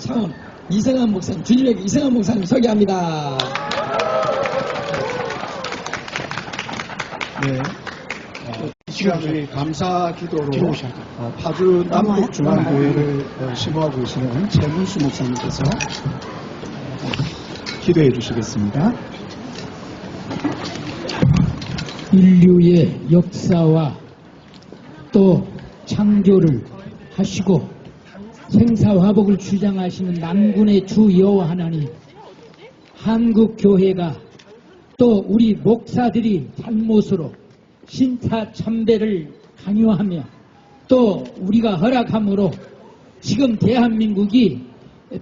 사원 이성환 목사님, 주님의 이성환 목사님 소개합니다. 네. 이 시간 저희 감사 기도로 파주 남북중앙교회를 심호하고 계시는 최문수 목사님께서 기도해 주시겠습니다. 인류의 역사와 또 창조를 하시고 생사화복을 주장하시는 만군의 주 여호와 하나님, 한국교회가 또 우리 목사들이 잘못으로 신사참배를 강요하며 또 우리가 허락함으로 지금 대한민국이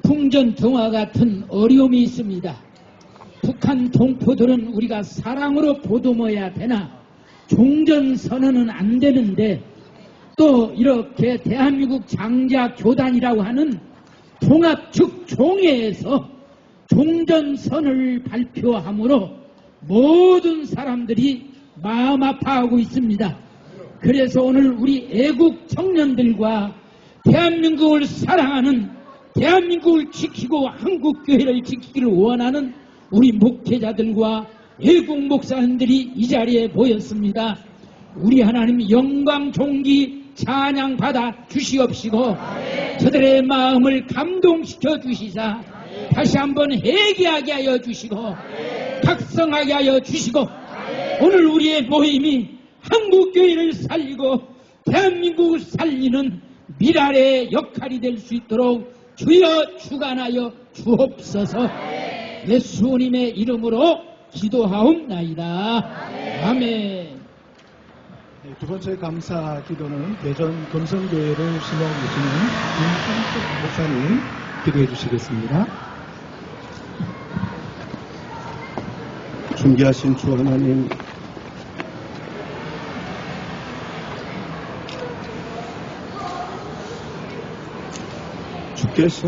풍전등화 같은 어려움이 있습니다. 북한 동포들은 우리가 사랑으로 보듬어야 되나 종전선언은 안 되는데 또 이렇게 대한민국 장자교단이라고 하는 통합축종회에서 종전선언을 발표함으로 모든 사람들이 마음 아파하고 있습니다. 그래서 오늘 우리 애국 청년들과 대한민국을 사랑하는, 대한민국을 지키고 한국교회를 지키기를 원하는 우리 목회자들과 애국 목사님들이 이 자리에 모였습니다. 우리 하나님 영광 존귀 찬양 받아 주시옵시고 저들의 마음을 감동시켜 주시사 다시 한번 회개하게 하여 주시고 각성하게 하여 주시고 오늘 우리의 모임이 한국교회를 살리고 대한민국을 살리는 미랄의 역할이 될 수 있도록 주여 주관하여 주옵소서. 예수님의 이름으로 기도하옵나이다. 아멘. 네, 두 번째 감사 기도는 대전 금성교회를 심호하고 계시는 김한숙 목사님 기도해 주시겠습니다. 존귀하신 주 하나님, 주께서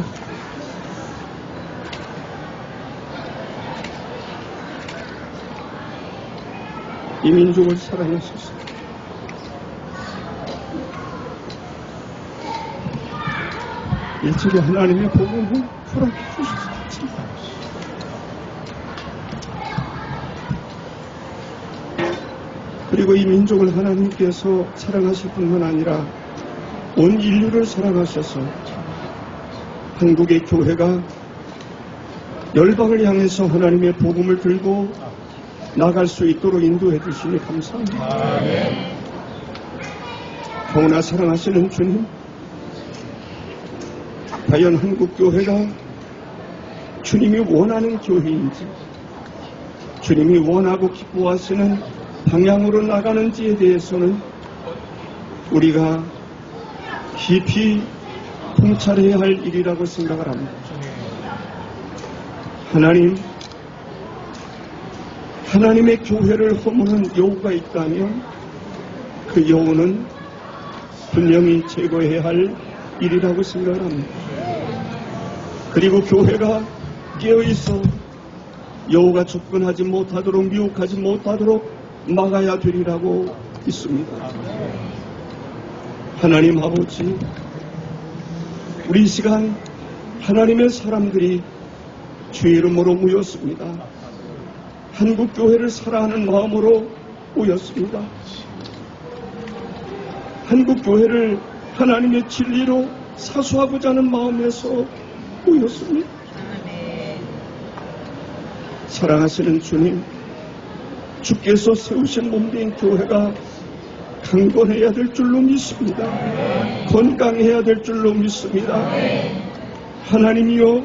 이 민족을 사랑하셔서 일찍이 하나님의 복음을 허락해 주셨습니다. 그리고 이 민족을 하나님께서 사랑하실 뿐만 아니라 온 인류를 사랑하셔서 한국의 교회가 열방을 향해서 하나님의 복음을 들고 나갈 수 있도록 인도해 주시니 감사합니다. 더구나 사랑하시는 주님, 과연 한국교회가 주님이 원하는 교회인지, 주님이 원하고 기뻐하시는 방향으로 나가는지에 대해서는 우리가 깊이 통찰해야 할 일이라고 생각을 합니다. 하나님의 교회를 허무는 여우가 있다면 그 여우는 분명히 제거해야 할 일이라고 생각을 합니다. 그리고 교회가 깨어있어 여우가 접근하지 못하도록, 미혹하지 못하도록 막아야 되리라고 믿습니다. 하나님 아버지, 우리 이 시간 하나님의 사람들이 주의 이름으로 모였습니다. 한국교회를 사랑하는 마음으로 모였습니다. 한국교회를 하나님의 진리로 사수하고자 하는 마음에서 모였습니다. 사랑하시는 주님, 주께서 세우신 몸된 교회가 강건해야 될 줄로 믿습니다. 건강해야 될 줄로 믿습니다. 하나님이여,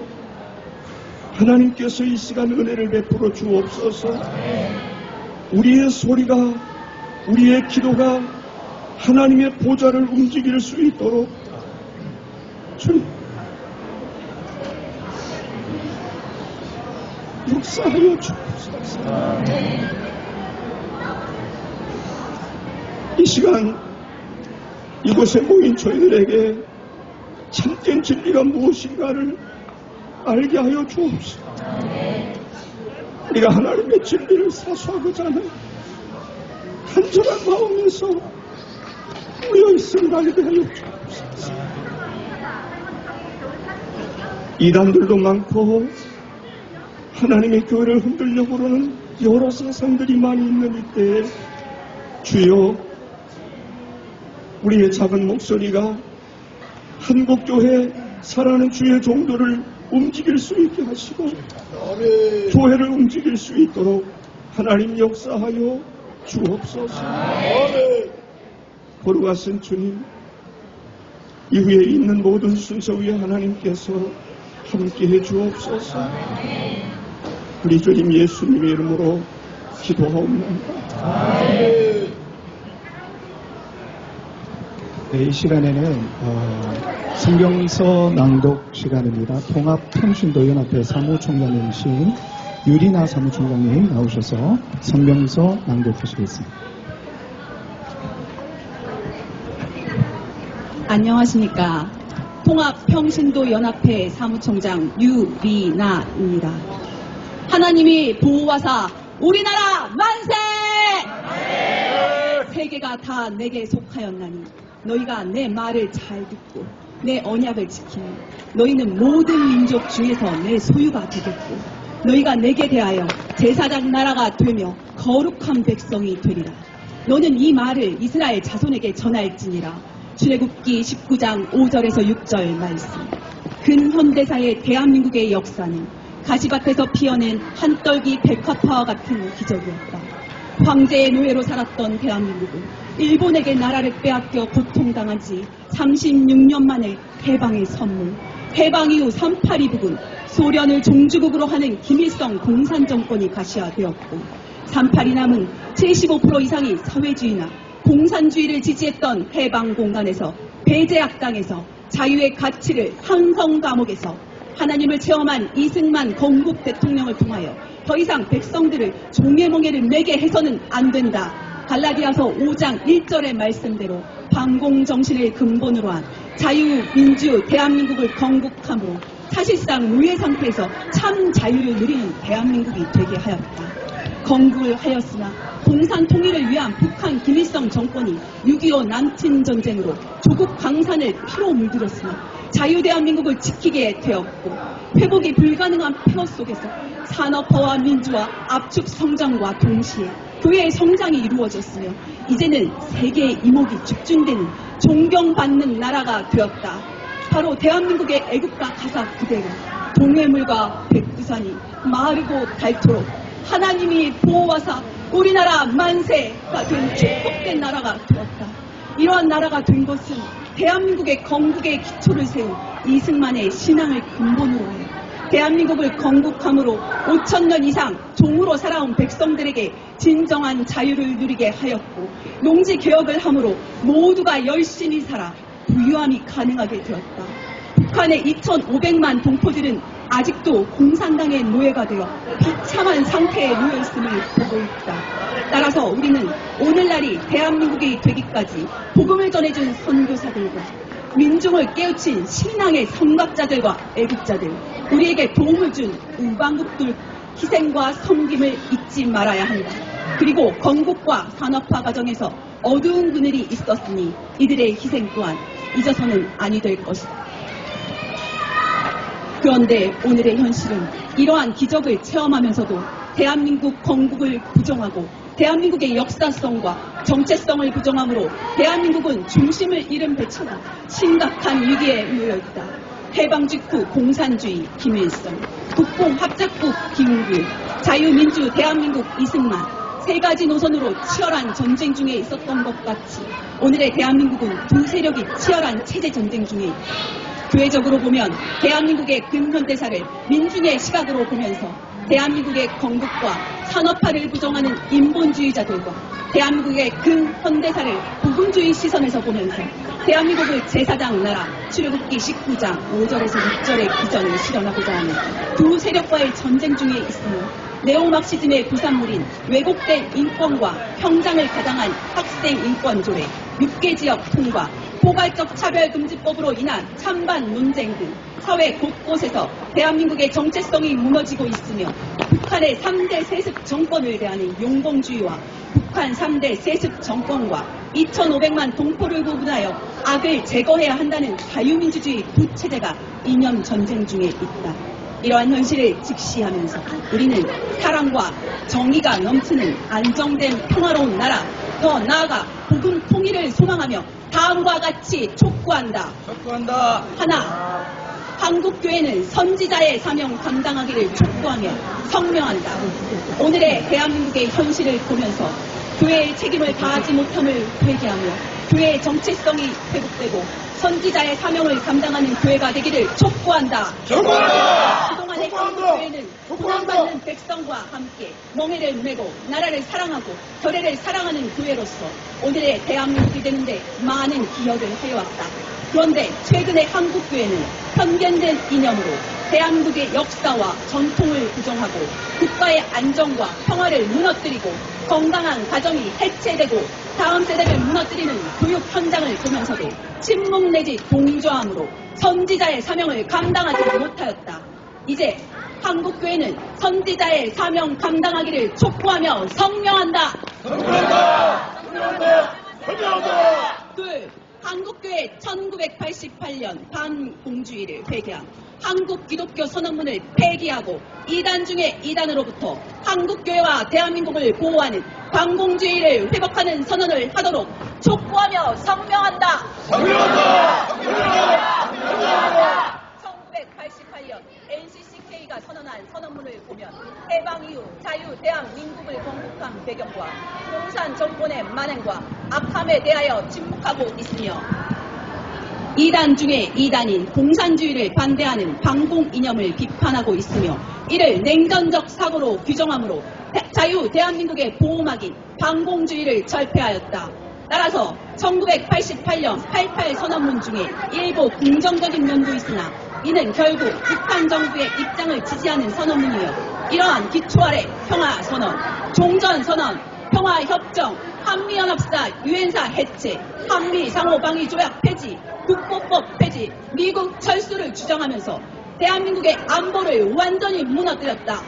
하나님께서 이 시간 은혜를 베풀어 주옵소서. 우리의 소리가, 우리의 기도가 하나님의 보좌를 움직일 수 있도록 주님 역사하여 주옵소서. 이 시간 이곳에 모인 저희들에게 참된 진리가 무엇인가를 알게 하여 주옵소서. 우리가 하나님의 진리를 사수하고자 하는 간절한 마음에서 모여있음을 알게 하여 주옵소서. 이단들도 많고 하나님의 교회를 흔들려고 그러는 여러 사상들이 많이 있는 이때에 주여 우리의 작은 목소리가 한국교회 살아가는 주의 종도를 움직일 수 있게 하시고 교회를 움직일 수 있도록 하나님 역사하여 주옵소서. 거룩하신 주님, 이후에 있는 모든 순서 위에 하나님께서 함께해 주옵소서. 우리 주님 예수님의 이름으로 기도하옵나이다. 네, 이 시간에는 성경서 낭독 시간입니다. 통합평신도연합회 사무총장님이신 유리나 사무총장님 나오셔서 성경서 낭독하시겠습니다. 안녕하십니까. 통합평신도연합회 사무총장 유리나입니다. 하나님이 보호하사 우리나라 만세! 세계가 다 내게 속하였나니 너희가 내 말을 잘 듣고 내 언약을 지키니 너희는 모든 민족 중에서 내 소유가 되겠고 너희가 내게 대하여 제사장 나라가 되며 거룩한 백성이 되리라. 너는 이 말을 이스라엘 자손에게 전할지니라. 출애굽기 19장 5절에서 6절 말씀. 근현대사의 대한민국의 역사는 가시밭에서 피어낸 한떨기 백화파와 같은 기적이었다. 황제의 노예로 살았던 대한민국은 일본에게 나라를 빼앗겨 고통당한 지 36년 만에 해방의 선물, 해방 이후 3.8 이북은 소련을 종주국으로 하는 김일성 공산정권이 가시화되었고 3.8이 남은 75% 이상이 사회주의나 공산주의를 지지했던 해방공간에서 배제학당에서 자유의 가치를 항성 감옥에서 하나님을 체험한 이승만 건국 대통령을 통하여 더 이상 백성들을 종애몽예를 매게 해서는 안 된다. 갈라디아서 5장 1절의 말씀대로 반공정신을 근본으로 한 자유민주 대한민국을 건국함으로 사실상 노예 상태에서 참 자유를 누리는 대한민국이 되게 하였다. 건국을 하였으나 공산 통일을 위한 북한 김일성 정권이 6.25 남친전쟁으로 조국 강산을 피로 물들였으나 자유대한민국을 지키게 되었고 회복이 불가능한 폐허 속에서 산업화와 민주화 압축 성장과 동시에 교회의 성장이 이루어졌으며 이제는 세계의 이목이 집중되는 존경받는 나라가 되었다. 바로 대한민국의 애국가 가사 그대로 동해물과 백두산이 마르고 닳도록 하나님이 보호하사 우리나라 만세가 된 축복된 나라가 되었다. 이러한 나라가 된 것은 대한민국의 건국의 기초를 세운 이승만의 신앙을 근본으로 하여 대한민국을 건국함으로 5,000년 이상 종으로 살아온 백성들에게 진정한 자유를 누리게 하였고 농지개혁을 함으로 모두가 열심히 살아 부유함이 가능하게 되었다. 북한의 2,500만 동포들은 아직도 공산당의 노예가 되어 비참한 상태에 놓여있음을 보고 있다. 따라서 우리는 오늘날이 대한민국이 되기까지 복음을 전해준 선교사들과 민중을 깨우친 신앙의 선각자들과 애국자들, 우리에게 도움을 준 우방국들 희생과 섬김을 잊지 말아야 한다. 그리고 건국과 산업화 과정에서 어두운 그늘이 있었으니 이들의 희생 또한 잊어서는 아니 될 것이다. 그런데 오늘의 현실은 이러한 기적을 체험하면서도 대한민국 건국을 부정하고 대한민국의 역사성과 정체성을 부정함으로 대한민국은 중심을 잃은 배처럼 심각한 위기에 놓여 있다. 해방 직후 공산주의 김일성, 국뽕합작국 김일성, 자유민주 대한민국 이승만, 세 가지 노선으로 치열한 전쟁 중에 있었던 것 같이 오늘의 대한민국은 두 세력이 치열한 체제 전쟁 중에 있다. 교회적으로 보면 대한민국의 근현대사를 민중의 시각으로 보면서 대한민국의 건국과 산업화를 부정하는 인본주의자들과 대한민국의 근현대사를 복음주의 시선에서 보면서 대한민국을 제사장 나라 출애굽기 19장 5절에서 6절의 비전을 실현하고자 하는 두 세력과의 전쟁 중에 있으며 네오막시즘의 부산물인 왜곡된 인권과 평장을 가장한 학생 인권 조례, 6개 지역 통과, 포괄적 차별금지법으로 인한 찬반 논쟁 등 사회 곳곳에서 대한민국의 정체성이 무너지고 있으며 북한의 3대 세습 정권을 대하는 용봉주의와 북한 3대 세습 정권과 2,500만 동포를 구분하여 악을 제거해야 한다는 자유민주주의 부체제가 이념 전쟁 중에 있다. 이러한 현실을 직시하면서 우리는 사랑과 정의가 넘치는 안정된 평화로운 나라, 더 나아가 복음 통일을 소망하며 다음과 같이 촉구한다. 하나, 한국교회는 선지자의 사명 감당하기를 촉구하며 성명한다. 오늘의 대한민국의 현실을 보면서 교회의 책임을 다하지 못함을 회개하며 교회의 정체성이 회복되고 선지자의 사명을 감당하는 교회가 되기를 촉구한다. 그동안의 한국교회는 구원받는 백성과 함께 멍에를 메고 나라를 사랑하고 교회를 사랑하는 교회로서 오늘의 대한민국이 되는데 많은 기여를 해왔다. 그런데 최근의 한국교회는 편견된 이념으로 대한민국의 역사와 전통을 부정하고 국가의 안정과 평화를 무너뜨리고 건강한 가정이 해체되고 다음 세대를 무너뜨리는 교육 현장을 보면서도 침묵 내지 동조함으로 선지자의 사명을 감당하지 못하였다. 이제 한국교회는 선지자의 사명 감당하기를 촉구하며 성명한다. 둘, 한국교회 1988년 반공주의를 회개함. 한국 기독교 선언문을 폐기하고 이단 중에 이단으로부터 한국교회와 대한민국을 보호하는 반공주의를 회복하는 선언을 하도록 촉구하며 성명한다. 1988년 NCCK가 선언한 선언문을 보면 해방 이후 자유 대한민국을 건국한 배경과 공산 정권의 만행과 악함에 대하여 침묵하고 있으며 이단 중에 이단인 공산주의를 반대하는 반공 이념을 비판하고 있으며 이를 냉전적 사고로 규정하므로 자유 대한민국의 보호막인 반공주의를 철폐하였다. 따라서 1988년 88 선언문 중에 일부 긍정적인 면도 있으나 이는 결국 북한 정부의 입장을 지지하는 선언문이며 이러한 기초 아래 평화선언, 종전선언, 평화협정, 한미연합사 유엔사 해체, 한미상호방위조약 폐지, 국보법 폐지, 미국 철수를 주장하면서 대한민국의 안보를 완전히 무너뜨렸다.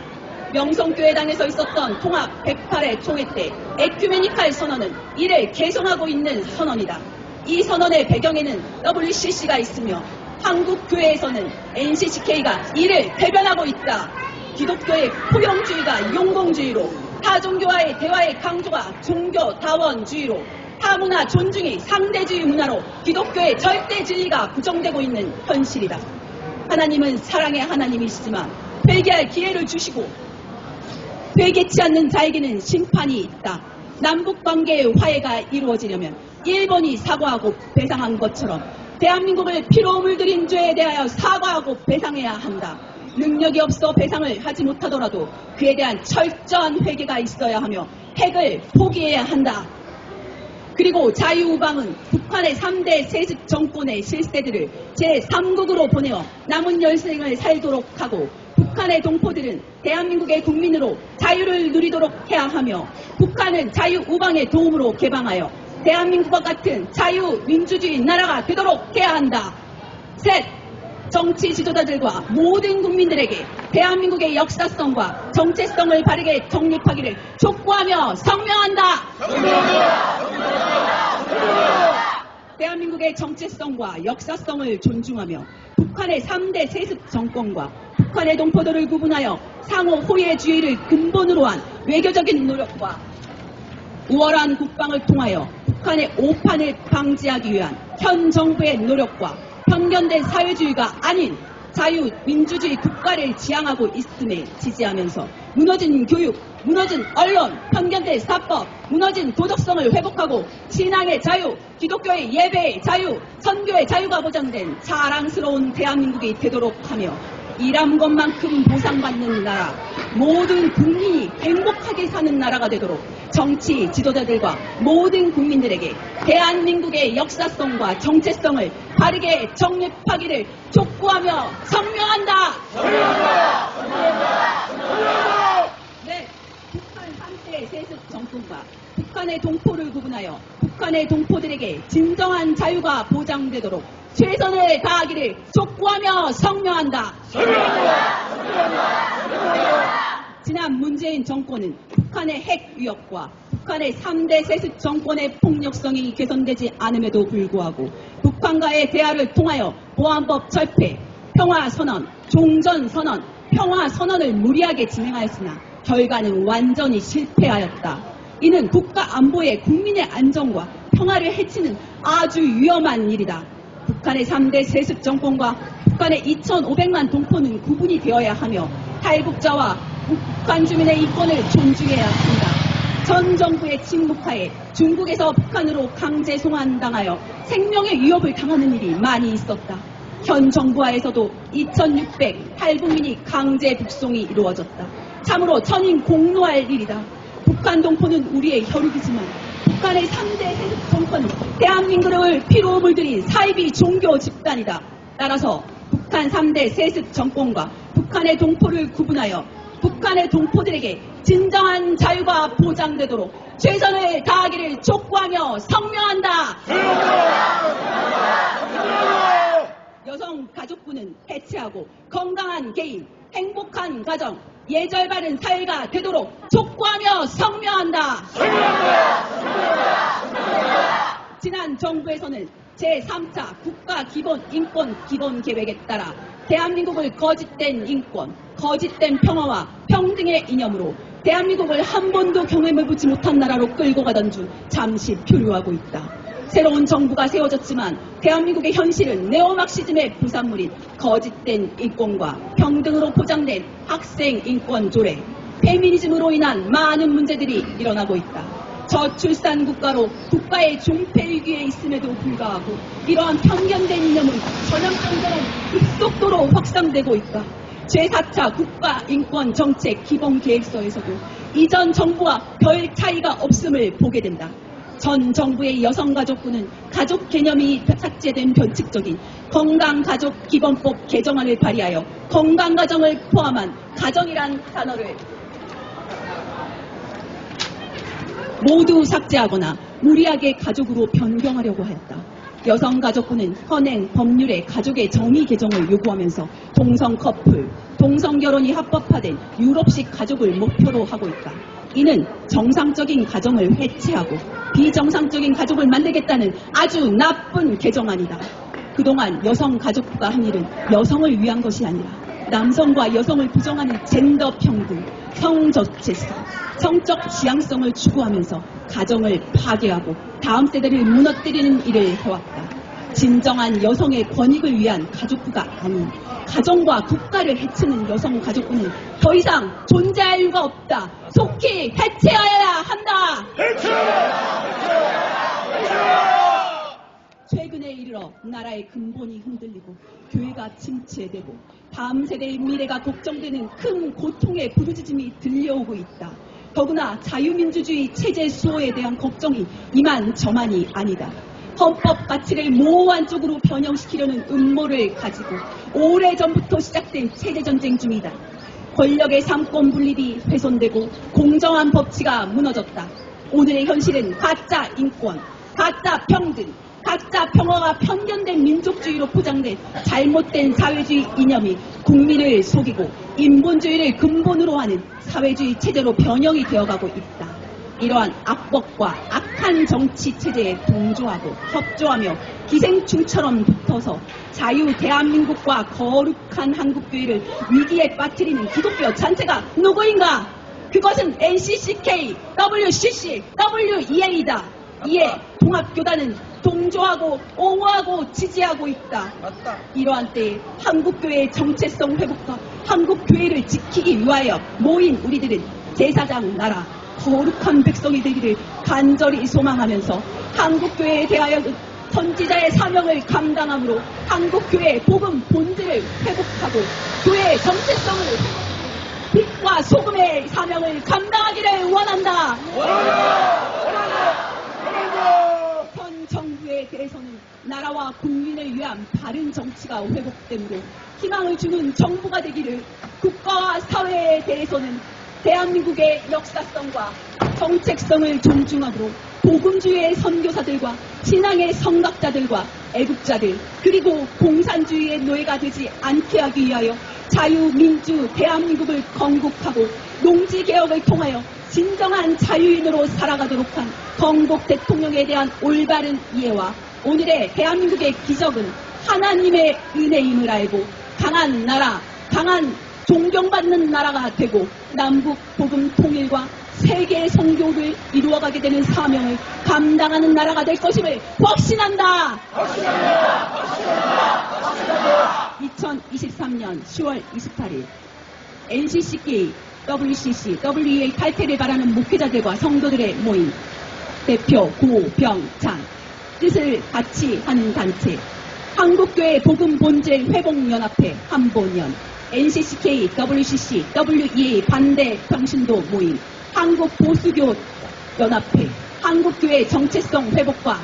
명성교회당에서 있었던 통합 108회 총회 때 에큐메니칼 선언은 이를 개성하고 있는 선언이다. 이 선언의 배경에는 WCC가 있으며 한국교회에서는 NCCK가 이를 대변하고 있다. 기독교의 포용주의가 용공주의로 타종교와의 대화의 강조가 종교다원주의로 타문화 존중이 상대주의 문화로 기독교의 절대 진리가 부정되고 있는 현실이다. 하나님은 사랑의 하나님이시지만 회개할 기회를 주시고 회개치 않는 자에게는 심판이 있다. 남북관계의 화해가 이루어지려면 일본이 사과하고 배상한 것처럼 대한민국을 피로 물들인 죄에 대하여 사과하고 배상해야 한다. 능력이 없어 배상을 하지 못하더라도 그에 대한 철저한 회개가 있어야 하며 핵을 포기해야 한다. 그리고 자유우방은 북한의 3대 세습 정권의 실세들을 제3국으로 보내어 남은 열생을 살도록 하고 북한의 동포들은 대한민국의 국민으로 자유를 누리도록 해야 하며 북한은 자유우방의 도움으로 개방하여 대한민국과 같은 자유민주주의 나라가 되도록 해야 한다. 셋, 정치 지도자들과 모든 국민들에게 대한민국의 역사성과 정체성을 바르게 정립하기를 촉구하며 성명한다. 대한민국의 정체성과 역사성을 존중하며 북한의 3대 세습 정권과 북한의 동포들을 구분하여 상호 호혜주의를 근본으로 한 외교적인 노력과 우월한 국방을 통하여 북한의 오판을 방지하기 위한 현 정부의 노력과 편견된 사회주의가 아닌 자유민주주의 국가를 지향하고 있음에 지지하면서 무너진 교육, 무너진 언론, 편견된 사법, 무너진 도덕성을 회복하고 신앙의 자유, 기독교의 예배의 자유, 선교의 자유가 보장된 자랑스러운 대한민국이 되도록 하며 일한 것만큼 보상받는 나라, 모든 국민이 행복하게 사는 나라가 되도록 정치 지도자들과 모든 국민들에게 대한민국의 역사성과 정체성을 바르게 정립하기를 촉구하며 성명한다. 네, 북한 3대 세습 정권과 북한의 동포를 구분하여 북한의 동포들에게 진정한 자유가 보장되도록 최선을 다하기를 촉구하며 성명한다. 지난 문재인 정권은 북한의 핵 위협과 북한의 3대 세습 정권의 폭력성이 개선되지 않음에도 불구하고 북한과의 대화를 통하여 보안법 철폐, 평화선언, 종전선언, 평화선언을 무리하게 진행하였으나 결과는 완전히 실패하였다. 이는 국가 안보에 국민의 안정과 평화를 해치는 아주 위험한 일이다. 북한의 3대 세습 정권과 북한의 2,500만 동포는 구분이 되어야 하며 탈북자와 북한 주민의 인권을 존중해야 한다. 전 정부의 침묵하에 중국에서 북한으로 강제 송환당하여 생명의 위협을 당하는 일이 많이 있었다. 현 정부하에서도 2,600 탈북민이 강제 북송이 이루어졌다. 참으로 천인 공노할 일이다. 북한 동포는 우리의 혈육이지만 북한의 3대 세습 정권은 대한민국을 피로 물들인 사이비 종교 집단이다. 따라서 북한 3대 세습 정권과 북한의 동포를 구분하여 북한의 동포들에게 진정한 자유가 보장되도록 최선을 다하기를 촉구하며 성명한다. 여성 가족부는 해체하고 건강한 개인, 행복한 가정, 예절 바른 사회가 되도록 촉구하며 성명한다. 지난 정부에서는 제3차 국가기본인권기본계획에 따라 대한민국을 거짓된 인권, 거짓된 평화와 평등의 이념으로 대한민국을 한 번도 경험해보지 못한 나라로 끌고 가던 중 잠시 표류하고 있다. 새로운 정부가 세워졌지만 대한민국의 현실은 네오막시즘의 부산물인 거짓된 인권과 평등으로 포장된 학생 인권 조례, 페미니즘으로 인한 많은 문제들이 일어나고 있다. 저출산 국가로 국가의 존폐 위기에 있음에도 불구하고 이러한 편견된 이념은 전염병처럼 급속도로 확산되고 있다. 제4차 국가인권정책 기본계획서에서도 이전 정부와 별 차이가 없음을 보게 된다. 전 정부의 여성가족부는 가족 개념이 삭제된 변칙적인 건강가족기본법 개정안을 발의하여 건강가정을 포함한 가정이란 단어를 모두 삭제하거나 무리하게 가족으로 변경하려고 하였다. 여성가족부는 현행 법률의 가족의 정의 개정을 요구하면서 동성 커플, 동성 결혼이 합법화된 유럽식 가족을 목표로 하고 있다. 이는 정상적인 가정을 해체하고 비정상적인 가족을 만들겠다는 아주 나쁜 개정안이다. 그동안 여성가족부가 한 일은 여성을 위한 것이 아니라 남성과 여성을 부정하는 젠더 평등, 성저체성, 성적 지향성을 추구하면서 가정을 파괴하고 다음 세대를 무너뜨리는 일을 해왔다. 진정한 여성의 권익을 위한 가족부가 아닌 가정과 국가를 해치는 여성가족부는 더 이상 존재할 이유가 없다. 속히 해체하여야 한다. 최근에 이르러 나라의 근본이 흔들리고 교회가 침체되고 다음 세대의 미래가 걱정되는 큰 고통의 부르짖음이 들려오고 있다. 더구나 자유민주주의 체제 수호에 대한 걱정이 이만저만이 아니다. 헌법 가치를 모호한 쪽으로 변형시키려는 음모를 가지고 오래전부터 시작된 체제전쟁 중이다. 권력의 삼권 분립이 훼손되고 공정한 법치가 무너졌다. 오늘의 현실은 가짜 인권, 가짜 평등, 가짜 평화가 편견된 민족주의로 포장된 잘못된 사회주의 이념이 국민을 속이고 인본주의를 근본으로 하는 사회주의 체제로 변형이 되어가고 있다. 이러한 악법과 악한 정치 체제에 동조하고 협조하며 기생충처럼 붙어서 자유 대한민국과 거룩한 한국교회를 위기에 빠뜨리는 기독교 단체가 누구인가? 그것은 NCCK, WCC, WEA다. 이에 통합교단은 동조하고 옹호하고 지지하고 있다. 이러한 때에 한국교회의 정체성 회복과 한국교회를 지키기 위하여 모인 우리들은 제사장 나라 거룩한 백성이 되기를 간절히 소망하면서 한국교회에 대하여 선지자의 사명을 감당함으로 한국교회의 복음 본질을 회복하고 교회의 정체성을 회복하고 빛과 소금의 사명을 감당하기를 원한다. 현 정부에 대해서는 나라와 국민을 위한 바른 정치가 회복되므로 희망을 주는 정부가 되기를, 국가와 사회에 대해서는 대한민국의 역사성과 정책성을 존중하므로 복음주의의 선교사들과 신앙의 성각자들과 애국자들 그리고 공산주의의 노예가 되지 않게 하기 위하여 자유민주 대한민국을 건국하고 농지개혁을 통하여 진정한 자유인으로 살아가도록 한 건국 대통령에 대한 올바른 이해와 오늘의 대한민국의 기적은 하나님의 은혜임을 알고 강한 나라, 강한 존경받는 나라가 되고 남북 복음 통일과 세계 선교를 이루어가게 되는 사명을 감당하는 나라가 될 것임을 확신한다. 2023년 10월 28일 NCCK, WCC, WEA 탈퇴를 바라는 목회자들과 성도들의 모임 대표 고병찬 뜻을 같이 하는 단체 한국교회 복음본질 회복연합회 한본연 NCCK, WCC, WEA 반대 평신도 모임 한국보수교 연합회 한국교회 정체성 회복과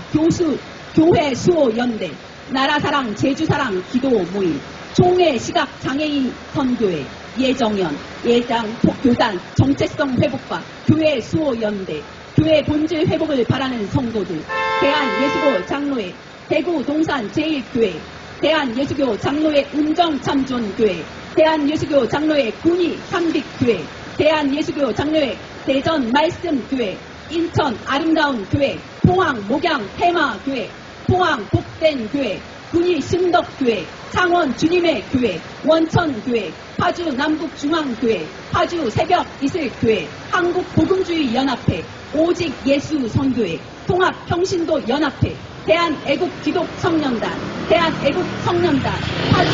교회 수호 연대 나라사랑 제주사랑 기도 모임 총회 시각장애인 선교회 예정연 예장 교단 정체성 회복과 교회 수호 연대 교회 본질 회복을 바라는 성도들 대한예수교 장로회 대구 동산 제1교회 대한예수교 장로회 운정참존교회 대한예수교 장로회 군위 삼빅교회 대한예수교 장로회 대전 말씀교회 인천 아름다운 교회 포항 목양 테마교회 포항 복된교회 군위 신덕교회 창원 주님의 교회 원천교회 파주 남북중앙교회 파주 새벽 이슬교회 한국복음주의 연합회 오직 예수 선교회 통합평신도 연합회 대한애국기독청년단 대한애국청년단 파주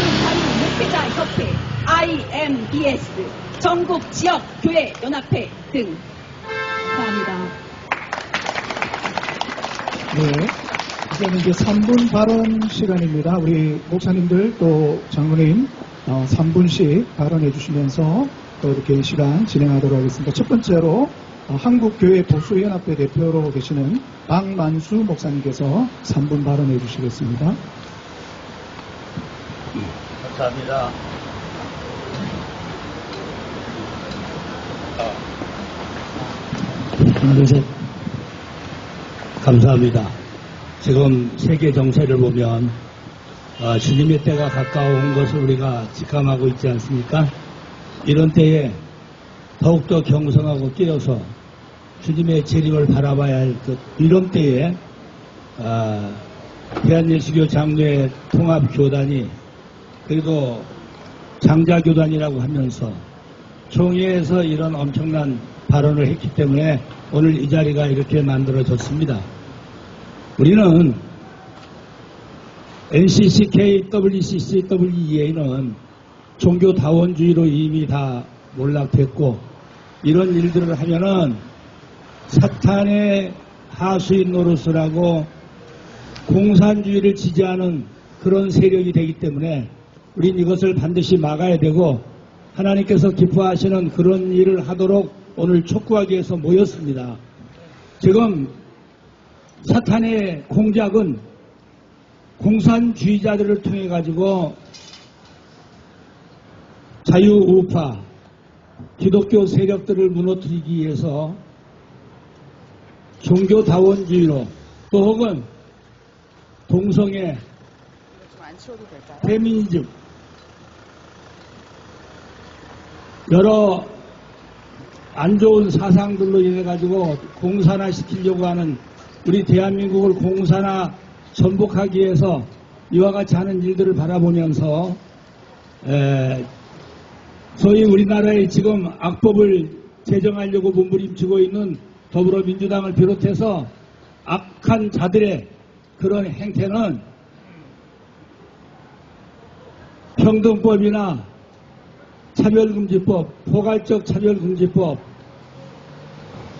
자유목회자협회 IMBS 전국 지역교회 연합회 등 감사합니다. 네. 이제는 이제 3분 발언 시간입니다. 우리 목사님들 또 장로님 3분씩 발언해 주시면서 또 이렇게 시간 진행하도록 하겠습니다. 첫 번째로 한국교회 보수연합회 대표로 계시는 박만수 목사님께서 3분 발언해 주시겠습니다. 감사합니다. 하나, 둘, 셋. 감사합니다. 지금 세계 정세를 보면 주님의 때가 가까운 것을 우리가 직감하고 있지 않습니까? 이런 때에 더욱더 경성하고 깨어서 주님의 재림을 바라봐야 할 이런 때에 대한예수교 장로회 통합교단이 그리고 장자교단이라고 하면서 총회에서 이런 엄청난 발언을 했기 때문에 오늘 이 자리가 이렇게 만들어졌습니다. 우리는 NCCK, WCC, WEA는 종교다원주의로 이미 다 몰락됐고 이런 일들을 하면은 사탄의 하수인 노릇을 공산주의를 지지하는 그런 세력이 되기 때문에 우린 이것을 반드시 막아야 되고 하나님께서 기뻐하시는 그런 일을 하도록 오늘 촉구하기 위해서 모였습니다. 지금 사탄의 공작은 공산주의자들을 통해 가지고 자유우파 기독교 세력들을 무너뜨리기 위해서 종교다원주의로 또 혹은 동성애, 페미니즘 여러 안 좋은 사상들로 인해 가지고 공산화시키려고 하는 우리 대한민국을 공산화 전복하기 위해서 이와 같이 하는 일들을 바라보면서 소위 우리나라에 지금 악법을 제정하려고 몸부림치고 있는 더불어민주당을 비롯해서 악한 자들의 그런 행태는 평등법이나 차별금지법, 포괄적 차별금지법,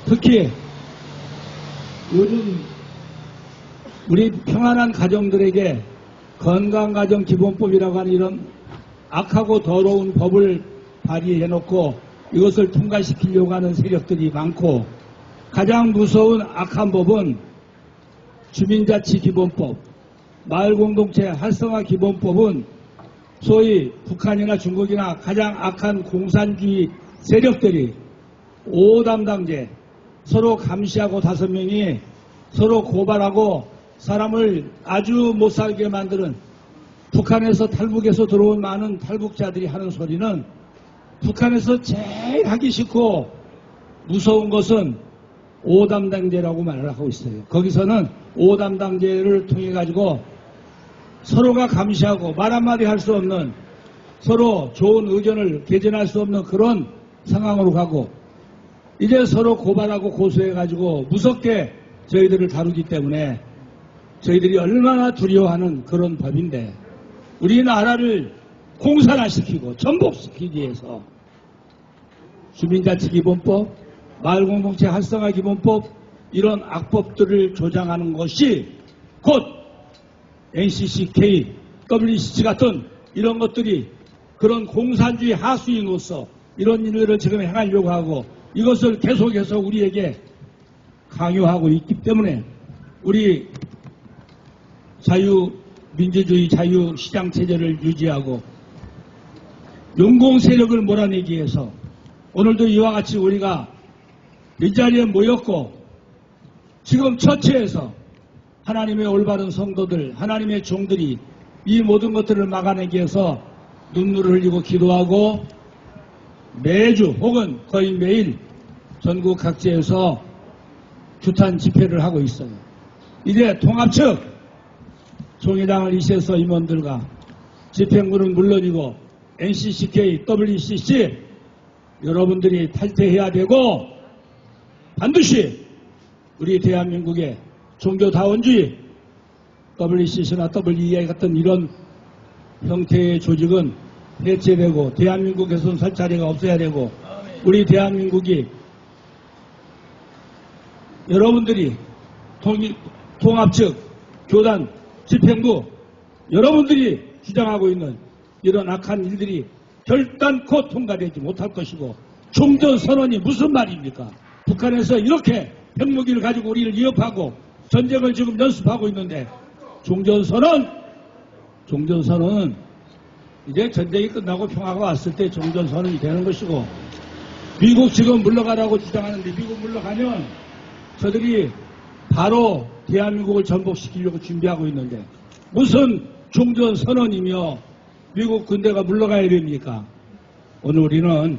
특히 요즘 우리 평안한 가정들에게 건강가정기본법이라고 하는 이런 악하고 더러운 법을 발의해놓고 이것을 통과시키려고 하는 세력들이 많고 가장 무서운 악한 법은 주민자치기본법, 마을공동체 활성화기본법은 소위 북한이나 중국이나 가장 악한 공산주의 세력들이 5담당제 서로 감시하고 5명이 서로 고발하고 사람을 아주 못살게 만드는 북한에서 탈북해서 들어온 많은 탈북자들이 하는 소리는 북한에서 제일 하기 싫고 무서운 것은 5담당제라고 말을 하고 있어요. 거기서는 5담당제를 통해 가지고 서로가 감시하고 말 한마디 할 수 없는, 서로 좋은 의견을 개진할 수 없는 그런 상황으로 가고, 이제 서로 고발하고 고소해 가지고 무섭게 저희들을 다루기 때문에 저희들이 얼마나 두려워하는 그런 법인데, 우리나라를 공산화시키고 전복시키기 위해서 주민자치기본법, 마을공동체 활성화기본법, 이런 악법들을 조장하는 것이 곧 NCCK, WCC 같은 이런 것들이 그런 공산주의 하수인으로서 이런 일들을 지금 행하려고 하고, 이것을 계속해서 우리에게 강요하고 있기 때문에 우리 자유민주주의 자유시장체제를 유지하고 용공세력을 몰아내기 위해서 오늘도 이와 같이 우리가 이 자리에 모였고, 지금 처처에서 하나님의 올바른 성도들, 하나님의 종들이 이 모든 것들을 막아내기 위해서 눈물을 흘리고 기도하고 매주 혹은 거의 매일 전국 각지에서 규탄 집회를 하고 있어요. 이제 통합 측 종의당을 이시해서 임원들과 집행부는 물론이고 NCCK, WCC 여러분들이 탈퇴해야 되고, 반드시 우리 대한민국의 종교다원주의 WCC나 WEA 같은 이런 형태의 조직은 해체되고 대한민국에서는 설 자리가 없어야 되고, 우리 대한민국이 여러분들이 통합 측, 교단, 집행부 여러분들이 주장하고 있는 이런 악한 일들이 결단코 통과되지 못할 것이고, 종전선언이 무슨 말입니까? 북한에서 이렇게 핵무기를 가지고 우리를 위협하고 전쟁을 지금 연습하고 있는데, 종전선언은 이제 전쟁이 끝나고 평화가 왔을 때 종전선언이 되는 것이고, 미국 지금 물러가라고 주장하는데 미국 물러가면 저들이 바로 대한민국을 전복시키려고 준비하고 있는데 무슨 종전선언이며 미국 군대가 물러가야 됩니까? 오늘 우리는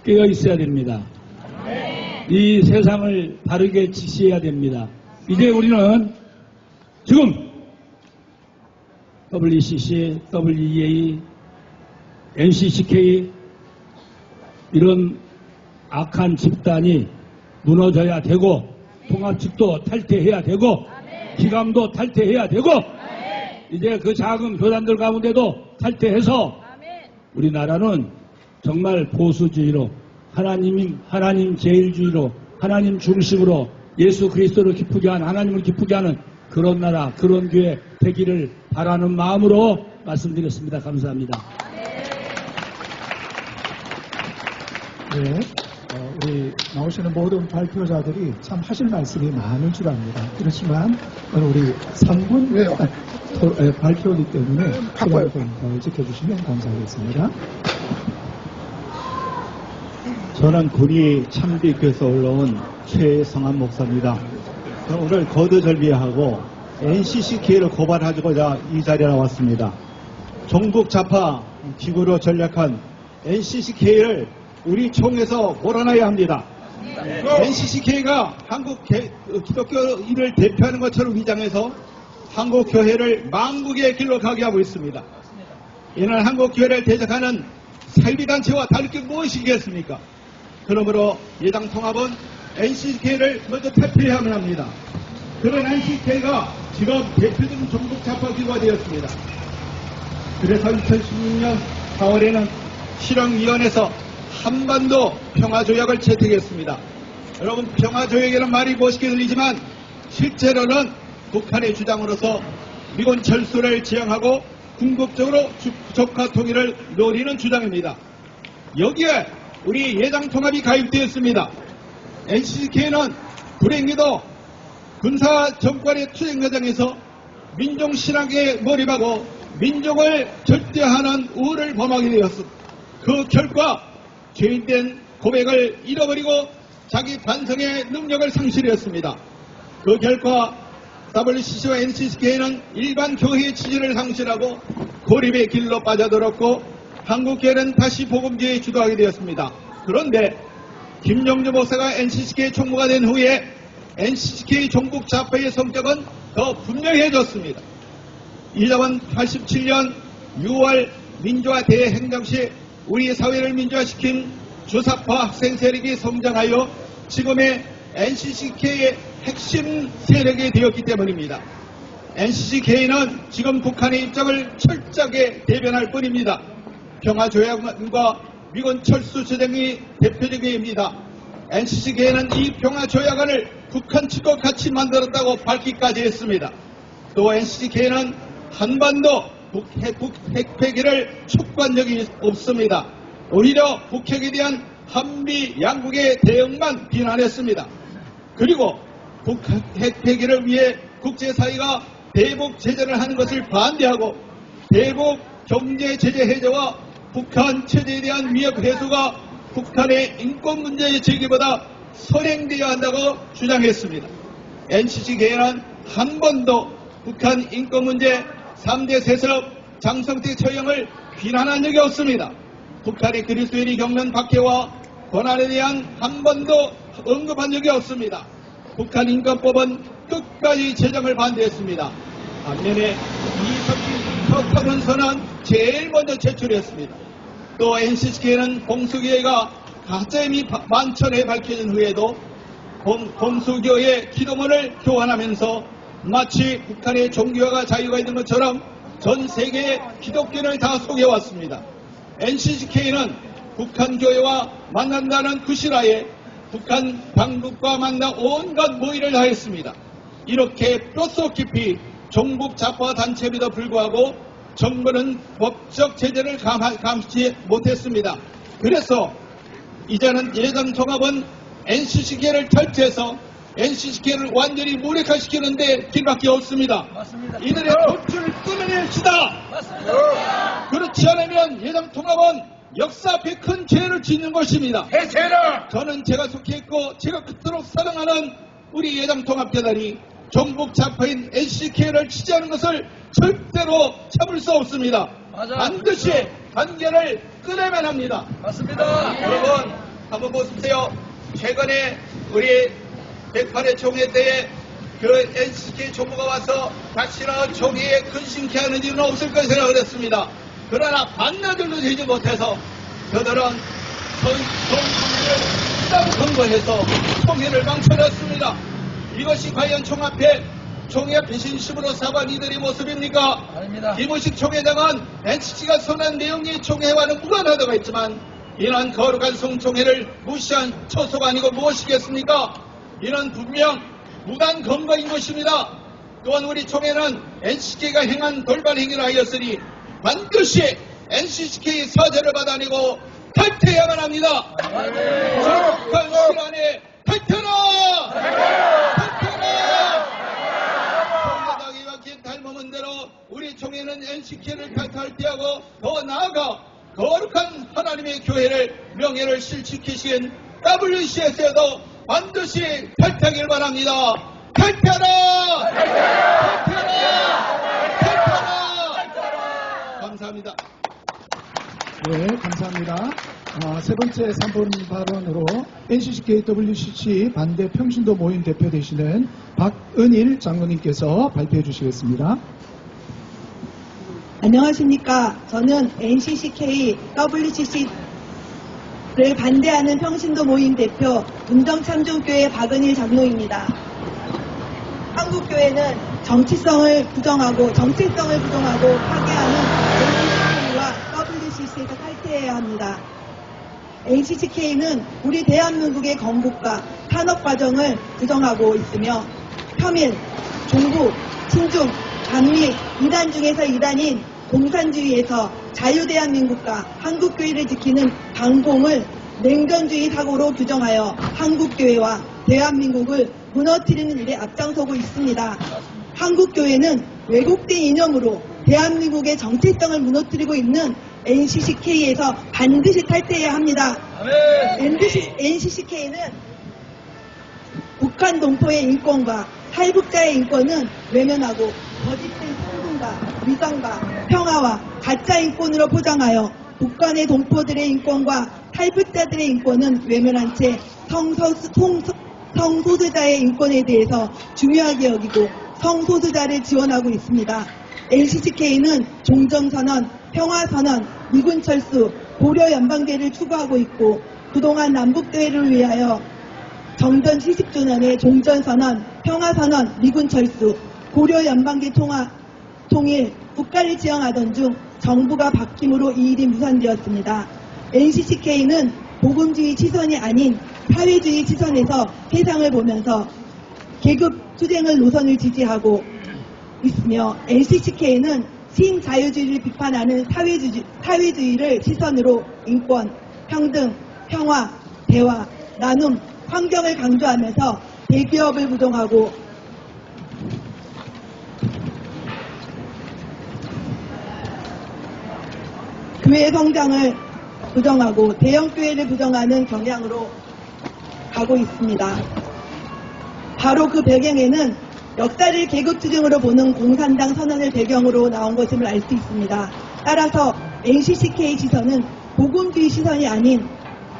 깨어 있어야 됩니다. 이 세상을 바르게 지시해야 됩니다. 이제 우리는 지금 WCC, WEA, NCCK 이런 악한 집단이 무너져야 되고, 통합측도 탈퇴해야 되고, 기감도 탈퇴해야 되고, 이제 그 작은 교단들 가운데도 탈퇴해서 우리나라는 정말 보수주의로 하나님 제일주의로 하나님 중심으로 예수 그리스도를 기쁘게 하는, 하나님을 기쁘게 하는 그런 나라, 그런 교회 되기를 바라는 마음으로 말씀드렸습니다. 감사합니다. 네, 우리 나오시는 모든 발표자들이 참 하실 말씀이 많을 줄 압니다. 그렇지만 오늘 우리 3분 발표이기 때문에 시간을 좀 지켜주시면 감사하겠습니다. 저는 군이 참비교에서 올라온 최성한 목사입니다. 오늘 거두절미하고 NCCK를 고발하고자 이 자리에 나왔습니다. 종북 좌파 기구로 전략한 NCCK를 우리 총에서 몰아내야 합니다. NCCK가 한국 기독교인을 대표하는 것처럼 위장해서 한국 교회를 망국의 길로 가게 하고 있습니다. 이날 한국 교회를 대적하는 사이비단체와 다를 게 무엇이겠습니까? 그러므로 예당 통합은 NCCK를 먼저 탈퇴해야만 합니다. 그런 NCCK가 지금 대표적인 종북 좌파 기구가 되었습니다. 그래서 2016년 4월에는 실형위원회에서 한반도 평화조약을 채택했습니다. 여러분, 평화조약이라는 말이 멋있게 들리지만 실제로는 북한의 주장으로서 미군 철수를 지향하고 궁극적으로 국적화 통일을 노리는 주장입니다. 여기에 우리 예당통합이 가입되었습니다. NCCK는 불행히도 군사정권의 투쟁 과정에서 민족신앙에 몰입하고 민족을 절대하는 우를 범하게 되었습니다. 그 결과 죄인된 고백을 잃어버리고 자기 반성의 능력을 상실했습니다. 그 결과 WCC와 NCCK는 일반 교회의 지지를 상실하고 고립의 길로 빠져들었고 한국교회는 다시 복음제에 주도하게 되었습니다. 그런데 김영주 목사가 NCCK 총무가 된 후에 NCCK 종북 좌파의 성격은 더 분명해졌습니다. 이 점은 87년 6월 민주화 대행정 시 우리 사회를 민주화시킨 주사파 학생 세력이 성장하여 지금의 NCCK의 핵심 세력이 되었기 때문입니다. NCCK는 지금 북한의 입장을 철저하게 대변할 뿐입니다. 평화조약과 미군 철수 조정이 대표적인 예입니다. NCCK는 이 평화조약안을 북한 측과 같이 만들었다고 밝히기까지 했습니다. 또 NCCK는 한반도 북핵 폐기를 촉구한 적이 없습니다. 오히려 북핵에 대한 한미 양국의 대응만 비난했습니다. 그리고 북핵 폐기를 위해 국제사회가 대북 제재를 하는 것을 반대하고 대북 경제 제재 해제와 북한 체제에 대한 위협 해소가 북한의 인권 문제의 제기보다 선행되어야 한다고 주장했습니다. NCCK는 한 번도 북한 인권 문제 3대 세습 장성택 처형을 비난한 적이 없습니다. 북한의 그리스도인이 겪는 박해와 고난에 대한 한 번도 언급한 적이 없습니다. 북한 인권법은 끝까지 제정을 반대했습니다. 반면에 이석기 서탄원서는 제일 먼저 제출했습니다. 또 NCCK는 공수교회가 가짜임이 만천에 밝혀진 후에도 공수교회 기도문을 교환하면서 마치 북한의 종교가 자유가 있는 것처럼 전 세계의 기독교를 다 속여왔습니다. NCCK는 북한 교회와 만난다는 구실하에 북한 당국과 만나 온갖 모의를 다했습니다. 이렇게 뼛속 깊이 종북 좌파 단체임에도 불구하고 정부는 법적 제재를 감시지 못했습니다. 그래서 이제는 예전 통합은 NCCK를 탈퇴해서 NCCK를 완전히 무력화시키는데 길밖에 없습니다. 맞습니다. 이들의 돌출을 끊어냅시다. 맞습니다. 그렇지 않으면 예전 통합은 역사 앞에 큰 죄를 짓는 것입니다. 해체라! 저는 제가 속해 있고 제가 그토록 사랑하는 우리 예당통합재단이 종북 좌파인 NCCK를 지지하는 것을 절대로 참을 수 없습니다. 맞아. 반드시 단결을 끊어야만 합니다. 맞습니다. 여러분 한번 보십시오. 최근에 우리 108회 총회 때에 그 NCCK 총무가 와서 다시는 총회에 근심케 하는 일은 없을 것이라고 그랬습니다. 그러나 반나절도 되지 못해서 그들은 총회를 선거해서 총회를 망쳐놨습니다. 이것이 과연 총회 배신심으로 사과한 이들의 모습입니까? 아닙니다. 김우식 총회장은 NCC가 선언한 내용이 총회와는 무관하다고 했지만 이는 거룩한 성총회를 무시한 처소가 아니고 무엇이겠습니까? 이는 분명 무단 검거인 것입니다. 또한 우리 총회는 NCCK가 행한 돌발 행위를 하였으니 반드시 NCCK 사죄를 받아내고 탈퇴해야만 합니다. 정확한 시일 안에 탈퇴라! 탈퇴라! 총회장이 맡긴 닮은 대로 우리 총회는 NCCK를 탈퇴하고 더 나아가 거룩한 하나님의 교회를 명예를 실추키신 WCS에도 반드시 탈퇴하길 바랍니다. 탈퇴하라! 탈퇴하라! 탈퇴하라! 감사합니다. 네, 감사합니다. 세 번째 3분 발언으로 NCCK WCC 반대 평신도 모임 대표 되시는 박은일 장로님께서 발표해 주시겠습니다. 안녕하십니까. 저는 NCCK WCC를 반대하는 평신도 모임 대표 운정참종교회 박은일 장로입니다. 한국교회는 정체성을 부정하고 파괴하는 NCCK와 WCC에서 탈퇴해야 합니다. NCCK는 우리 대한민국의 건국과 탄압 과정을 부정하고 있으며 표면, 종북, 친중, 반미, 이단 중에서 이단인 공산주의에서 자유대한민국과 한국교회를 지키는 반공을 냉전주의 사고로 규정하여 한국교회와 대한민국을 무너뜨리는 일에 앞장서고 있습니다. 한국교회는 왜곡된 이념으로 대한민국의 정체성을 무너뜨리고 있는 NCCK에서 반드시 탈퇴해야 합니다. NCCK는 북한 동포의 인권과 탈북자의 인권은 외면하고 거짓된 평등과 위선과 평화와 가짜 인권으로 포장하여 북한의 동포들의 인권과 탈북자들의 인권은 외면한 채 성소수자의 인권에 대해서 중요하게 여기고 성소수자를 지원하고 있습니다. NCCK는 종전선언, 평화선언, 미군 철수, 고려 연방제를 추구하고 있고 그동안 남북대회를 위하여 정전 70주년의 종전선언, 평화선언, 미군 철수, 고려 연방제 통일, 국가를 지향하던 중 정부가 바뀜으로 이 일이 무산되었습니다. NCCK는 복음주의 시선이 아닌 사회주의 시선에서 세상을 보면서 계급 투쟁을 노선을 지지하고 있으며 NCCK는 신자유주의를 비판하는 사회주의를 시선으로 인권, 평등, 평화, 대화, 나눔, 환경을 강조하면서 대기업을 부정하고 교회 성장을 부정하고 대형교회를 부정하는 경향으로 가고 있습니다. 바로 그 배경에는 역사를 계급투쟁으로 보는 공산당 선언을 배경으로 나온 것임을 알 수 있습니다. 따라서 NCCK 시선은 복음주의 시선이 아닌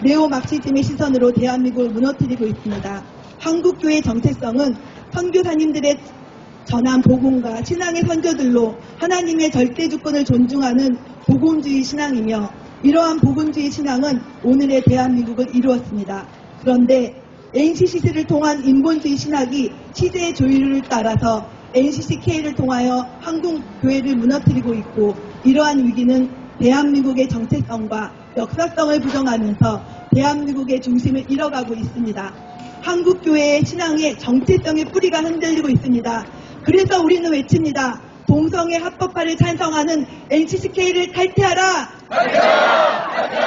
네오마크시즘의 시선으로 대한민국을 무너뜨리고 있습니다. 한국교회 정체성은 선교사님들의 전한 복음과 신앙의 선조들로 하나님의 절대주권을 존중하는 복음주의 신앙이며 이러한 복음주의 신앙은 오늘의 대한민국을 이루었습니다. 그런데 NCC를 통한 인본주의 신학이 시대의 조율을 따라서 NCCK를 통하여 한국교회를 무너뜨리고 있고 이러한 위기는 대한민국의 정체성과 역사성을 부정하면서 대한민국의 중심을 잃어가고 있습니다. 한국교회의 신앙의 정체성의 뿌리가 흔들리고 있습니다. 그래서 우리는 외칩니다. 동성애 합법화를 찬성하는 NCCK를 탈퇴하라! 탈퇴하라!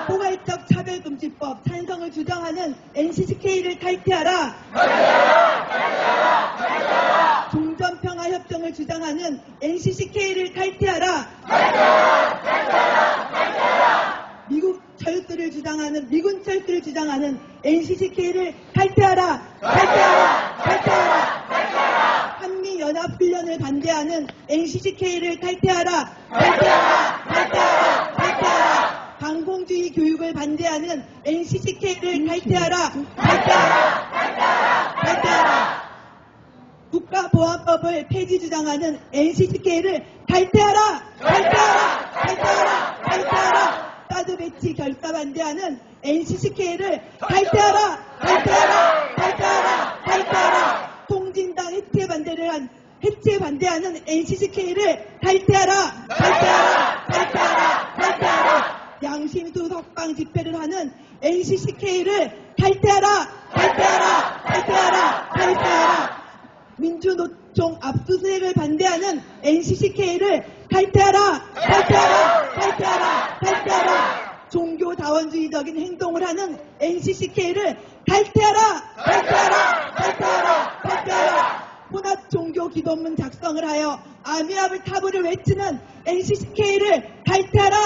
포괄적 차별금지법 찬성을 주장하는 NCCK를 탈퇴하라! 탈퇴하라! 종전평화협정을 주장하는 NCCK를 탈퇴하라! 미국 철수를 주장하는 미군 철수를 주장하는 NCCK를 탈퇴하라! 탈퇴하라! 한미연합훈련을 반대하는 NCCK를 탈퇴하라! 탈퇴하라! 반공주의 교육을 반대하는 NCCK를 탈퇴하라! 탈퇴하라! 국가보안법을 폐지 주장하는 NCCK를 탈퇴하라! 탈퇴하라! 사드 배치 결사 반대하는 NCCK를 탈퇴하라! 통진당 해체 반대하는 NCCK를 탈퇴하라! 양심수 석방 집회를 하는 NCCK를 탈퇴하라! 민주노총 압수수색을 반대하는 NCCK를 탈퇴하라! 종교자원주의적인 행동을 하는 NCCK를 탈퇴하라! 혼합 종교 기도문 작성을 하여 아미아블 타부를 외치는 NCCK를 탈퇴하라!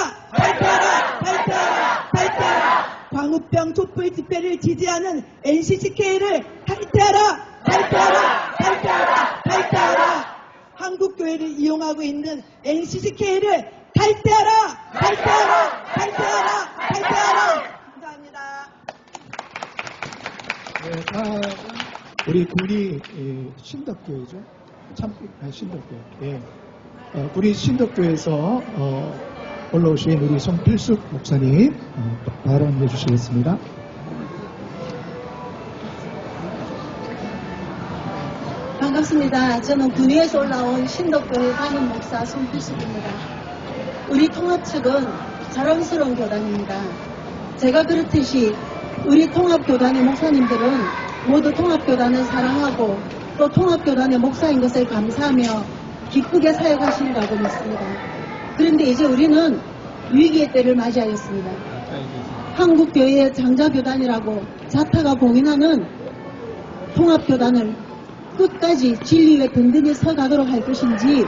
광우병 촛불 집회를 지지하는 NCCK를 탈퇴하라! 한국교회를 이용하고 있는 NCCK를 탈퇴하라! 감사합니다. 네, 다음은 우리 군이 신덕교회죠. 신덕교회. 예. 군이 신덕교회에서 올라오신 우리 송필숙 목사님 발언해 주시겠습니다. 반갑습니다. 저는 군위에서 올라온 신덕교회 담임 목사 송필숙입니다. 우리 통합 측은 자랑스러운 교단입니다. 제가 그렇듯이 우리 통합교단의 목사님들은 모두 통합교단을 사랑하고 또 통합교단의 목사인 것을 감사하며 기쁘게 사역하신다고 믿습니다. 그런데 이제 우리는 위기의 때를 맞이하였습니다. 한국교회의 장자교단이라고 자타가 공인하는 통합교단을 끝까지 진리 위에 든든히 서가도록 할 것인지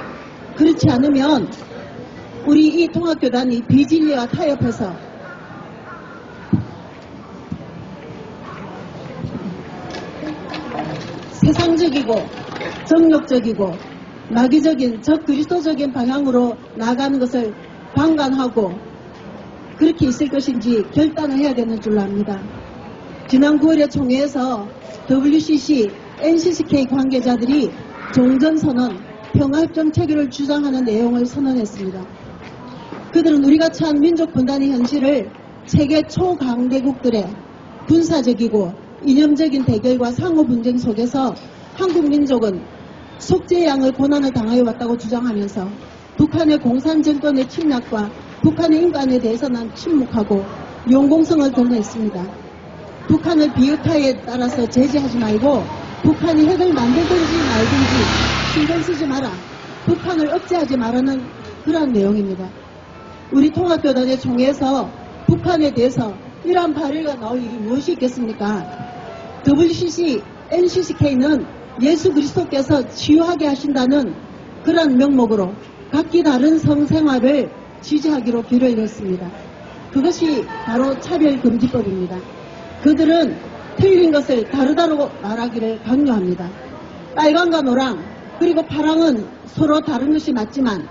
그렇지 않으면 우리 이 통합교단이 비진리와 타협해서 세상적이고 정욕적이고 마귀적인 적그리스도적인 방향으로 나아가는 것을 방관하고 그렇게 있을 것인지 결단을 해야 되는 줄로 압니다. 지난 9월에 총회에서 WCC, NCCK 관계자들이 종전선언, 평화협정 체결을 주장하는 내용을 선언했습니다. 그들은 우리가 처한 민족 분단의 현실을 세계 초강대국들의 군사적이고 이념적인 대결과 상호 분쟁 속에서 한국 민족은 속죄양을 고난을 당하여 왔다고 주장하면서 북한의 공산정권의 침략과 북한의 인권에 대해서는 침묵하고 용공성을 드러냈습니다. 북한을 비핵화에 따라서 제재하지 말고 북한이 핵을 만들든지 말든지 신경 쓰지 마라. 북한을 억제하지 말라는 그러한 내용입니다. 우리 통합교단의 총회에서 북한에 대해서 이러한 발의가 나올 일이 무엇이 있겠습니까? WCC, NCCK는 예수 그리스도께서 치유하게 하신다는 그러한 명목으로 각기 다른 성생활을 지지하기로 결의했습니다. 그것이 바로 차별금지법입니다. 그들은 틀린 것을 다르다고 말하기를 강요합니다. 빨강과 노랑 그리고 파랑은 서로 다른 것이 맞지만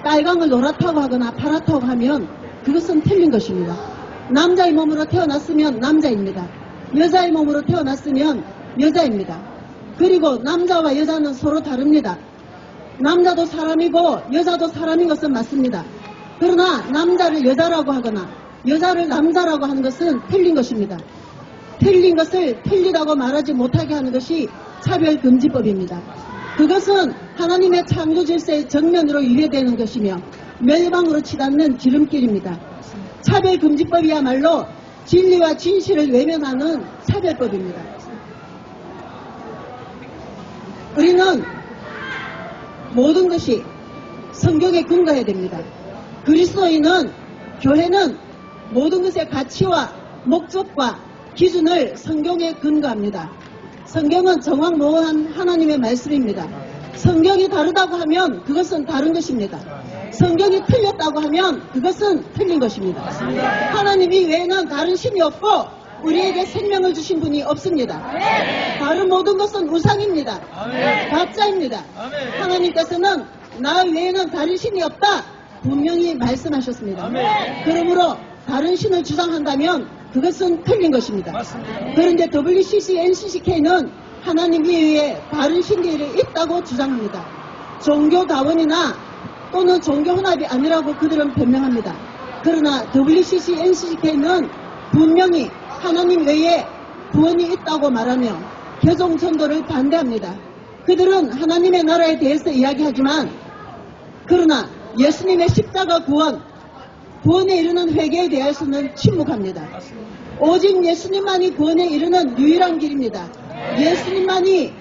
빨강을 노랗다고 하거나 파랗다고 하면 그것은 틀린 것입니다. 남자의 몸으로 태어났으면 남자입니다. 여자의 몸으로 태어났으면 여자입니다. 그리고 남자와 여자는 서로 다릅니다. 남자도 사람이고 여자도 사람인 것은 맞습니다. 그러나 남자를 여자라고 하거나 여자를 남자라고 하는 것은 틀린 것입니다. 틀린 것을 틀리다고 말하지 못하게 하는 것이 차별금지법입니다. 그것은 하나님의 창조 질서의 정면으로 위배되는 것이며 멸망으로 치닫는 지름길입니다. 차별금지법이야말로 진리와 진실을 외면하는 차별법입니다. 우리는 모든 것이 성경에 근거해야 됩니다. 그리스도인은, 교회는 모든 것의 가치와 목적과 기준을 성경에 근거합니다. 성경은 정확무한 하나님의 말씀입니다. 성경이 다르다고 하면 그것은 다른 것입니다. 성경이 틀렸다고 하면 그것은 틀린 것입니다. 하나님 이외에는 다른 신이 없고 우리에게 생명을 주신 분이 없습니다. 다른 모든 것은 우상입니다. 가짜입니다. 하나님께서는 나 외에는 다른 신이 없다 분명히 말씀하셨습니다. 그러므로 다른 신을 주장한다면 그것은 틀린 것입니다. 그런데 WCC, NCCK는 하나님 이외에 다른 신들이 있다고 주장합니다. 종교다원이나 또는 종교혼합이 아니라고 그들은 변명합니다. 그러나 WCC, NCCK는 분명히 하나님 외에 구원이 있다고 말하며 개종 전도를 반대합니다. 그들은 하나님의 나라에 대해서 이야기하지만 그러나 예수님의 십자가 구원에 이르는 회개에 대해서는 침묵합니다. 오직 예수님만이 구원에 이르는 유일한 길입니다. 예수님만이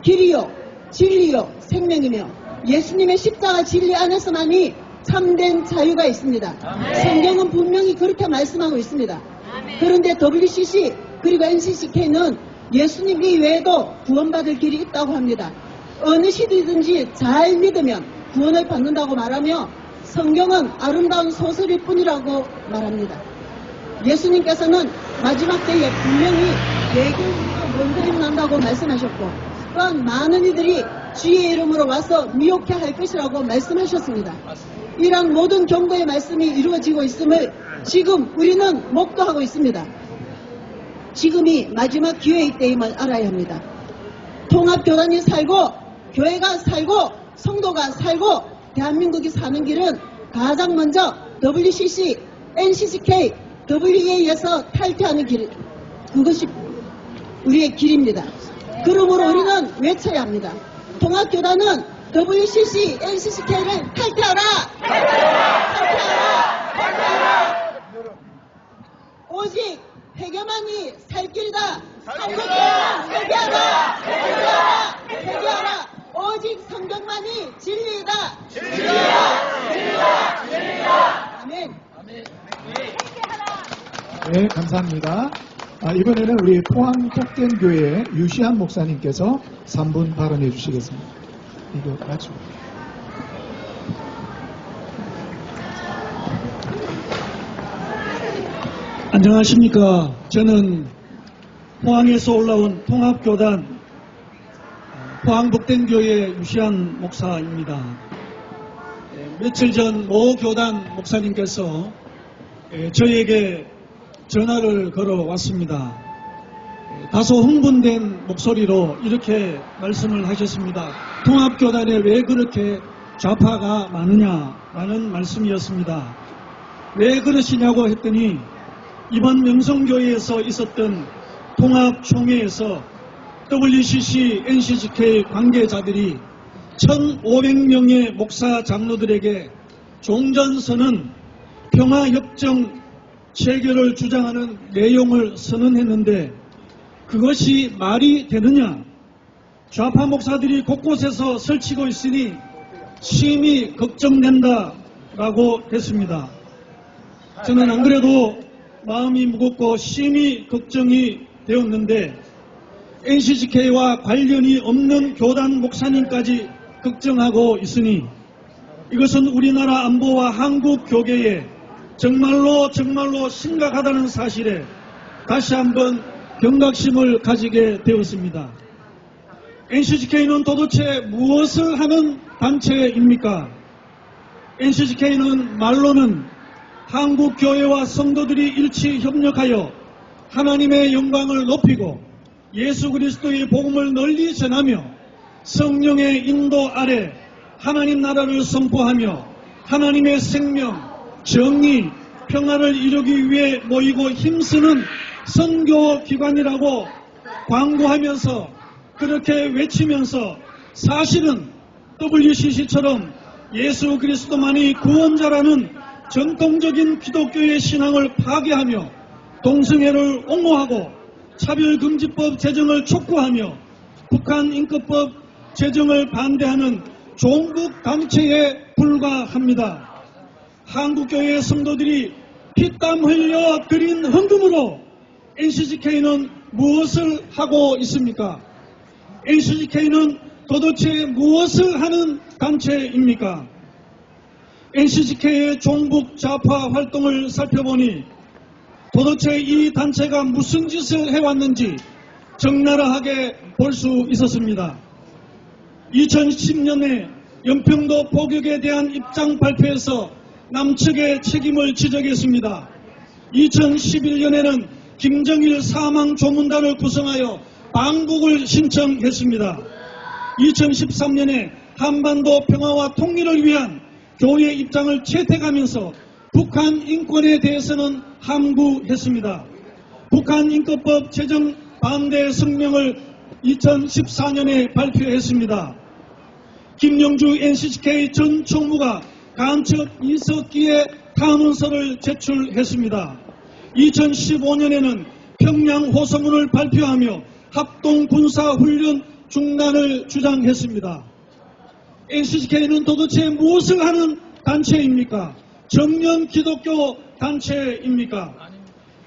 길이요 진리요 생명이며 예수님의 십자가 진리 안에서만이 참된 자유가 있습니다. 성경은 분명히 그렇게 말씀하고 있습니다. 그런데 WCC 그리고 NCCK는 예수님 이외에도 구원받을 길이 있다고 합니다. 어느 시대든지 잘 믿으면 구원을 받는다고 말하며 성경은 아름다운 소설일 뿐이라고 말합니다. 예수님께서는 마지막 때에 분명히 예수님과 먼저 일어난다고 말씀하셨고 또한 많은 이들이 주의 이름으로 와서 미혹해 할 것이라고 말씀하셨습니다. 이러한 모든 경고의 말씀이 이루어지고 있음을 지금 우리는 목도하고 있습니다. 지금이 마지막 기회의 때임을 알아야 합니다. 통합교단이 살고 교회가 살고 성도가 살고 대한민국이 사는 길은 가장 먼저 WCC, NCCK, WEA에서 탈퇴하는 길, 그것이 우리의 길입니다. 그러므로 우리는 외쳐야 합니다. 통합교단은 WCC, NCCK를 탈퇴하라! 탈퇴하라! 오직 회개만이 살 길이다. 한국교회는 회개하라! 회개하라! 오직 성경만이 진리이다. 진리이다. 아멘. 네, 감사합니다. 이번에는 우리 포항 복된교회 유시한 목사님께서 3분 발언해 주시겠습니다. 이거 맞죠? 안녕하십니까. 저는 포항에서 올라온 통합교단 포항복된교회 유시한 목사입니다. 며칠 전 모 교단 목사님께서 저에게 전화를 걸어왔습니다. 다소 흥분된 목소리로 이렇게 말씀을 하셨습니다. 통합교단에 왜 그렇게 좌파가 많으냐라는 말씀이었습니다. 왜 그러시냐고 했더니 이번 명성교회에서 있었던 통합총회에서 WCC, NCCK 관계자들이 1,500명의 목사 장로들에게 종전선언, 평화협정 체결을 주장하는 내용을 선언했는데 그것이 말이 되느냐? 좌파 목사들이 곳곳에서 설치고 있으니 심히 걱정된다라고 했습니다. 저는 안 그래도 마음이 무겁고 심히 걱정이 되었는데 NCCK와 관련이 없는 교단 목사님까지 걱정하고 있으니 이것은 우리나라 안보와 한국 교계에 정말로 심각하다는 사실에 다시 한번 경각심을 가지게 되었습니다. NCCK는 도대체 무엇을 하는 단체입니까? NCCK는 말로는 한국교회와 성도들이 일치 협력하여 하나님의 영광을 높이고 예수 그리스도의 복음을 널리 전하며 성령의 인도 아래 하나님 나라를 선포하며 하나님의 생명, 정의, 평화를 이루기 위해 모이고 힘쓰는 선교기관이라고 광고하면서 그렇게 외치면서 사실은 WCC처럼 예수 그리스도만이 구원자라는 전통적인 기독교의 신앙을 파괴하며 동성애를 옹호하고 차별금지법 제정을 촉구하며 북한 인권법 제정을 반대하는 종북 단체에 불과합니다. 한국교회 성도들이 피땀 흘려 드린 헌금으로 NCCK는 무엇을 하고 있습니까? NCCK는 도대체 무엇을 하는 단체입니까? NCCK의 종북 좌파 활동을 살펴보니 도대체 이 단체가 무슨 짓을 해왔는지 적나라하게 볼 수 있었습니다. 2010년에 연평도 포격에 대한 입장 발표에서 남측의 책임을 지적했습니다. 2011년에는 김정일 사망 조문단을 구성하여 방북을 신청했습니다. 2013년에 한반도 평화와 통일을 위한 교회 입장을 채택하면서 북한 인권에 대해서는 함구했습니다. 북한 인권법 제정 반대 성명을 2014년에 발표했습니다. 김영주 NCCK 전 총무가 간첩 이석기의 탄원서를 제출했습니다. 2015년에는 평양 호소문을 발표하며 합동군사훈련 중단을 주장했습니다. NCCK는 도대체 무엇을 하는 단체입니까? 정년 기독교 단체입니까?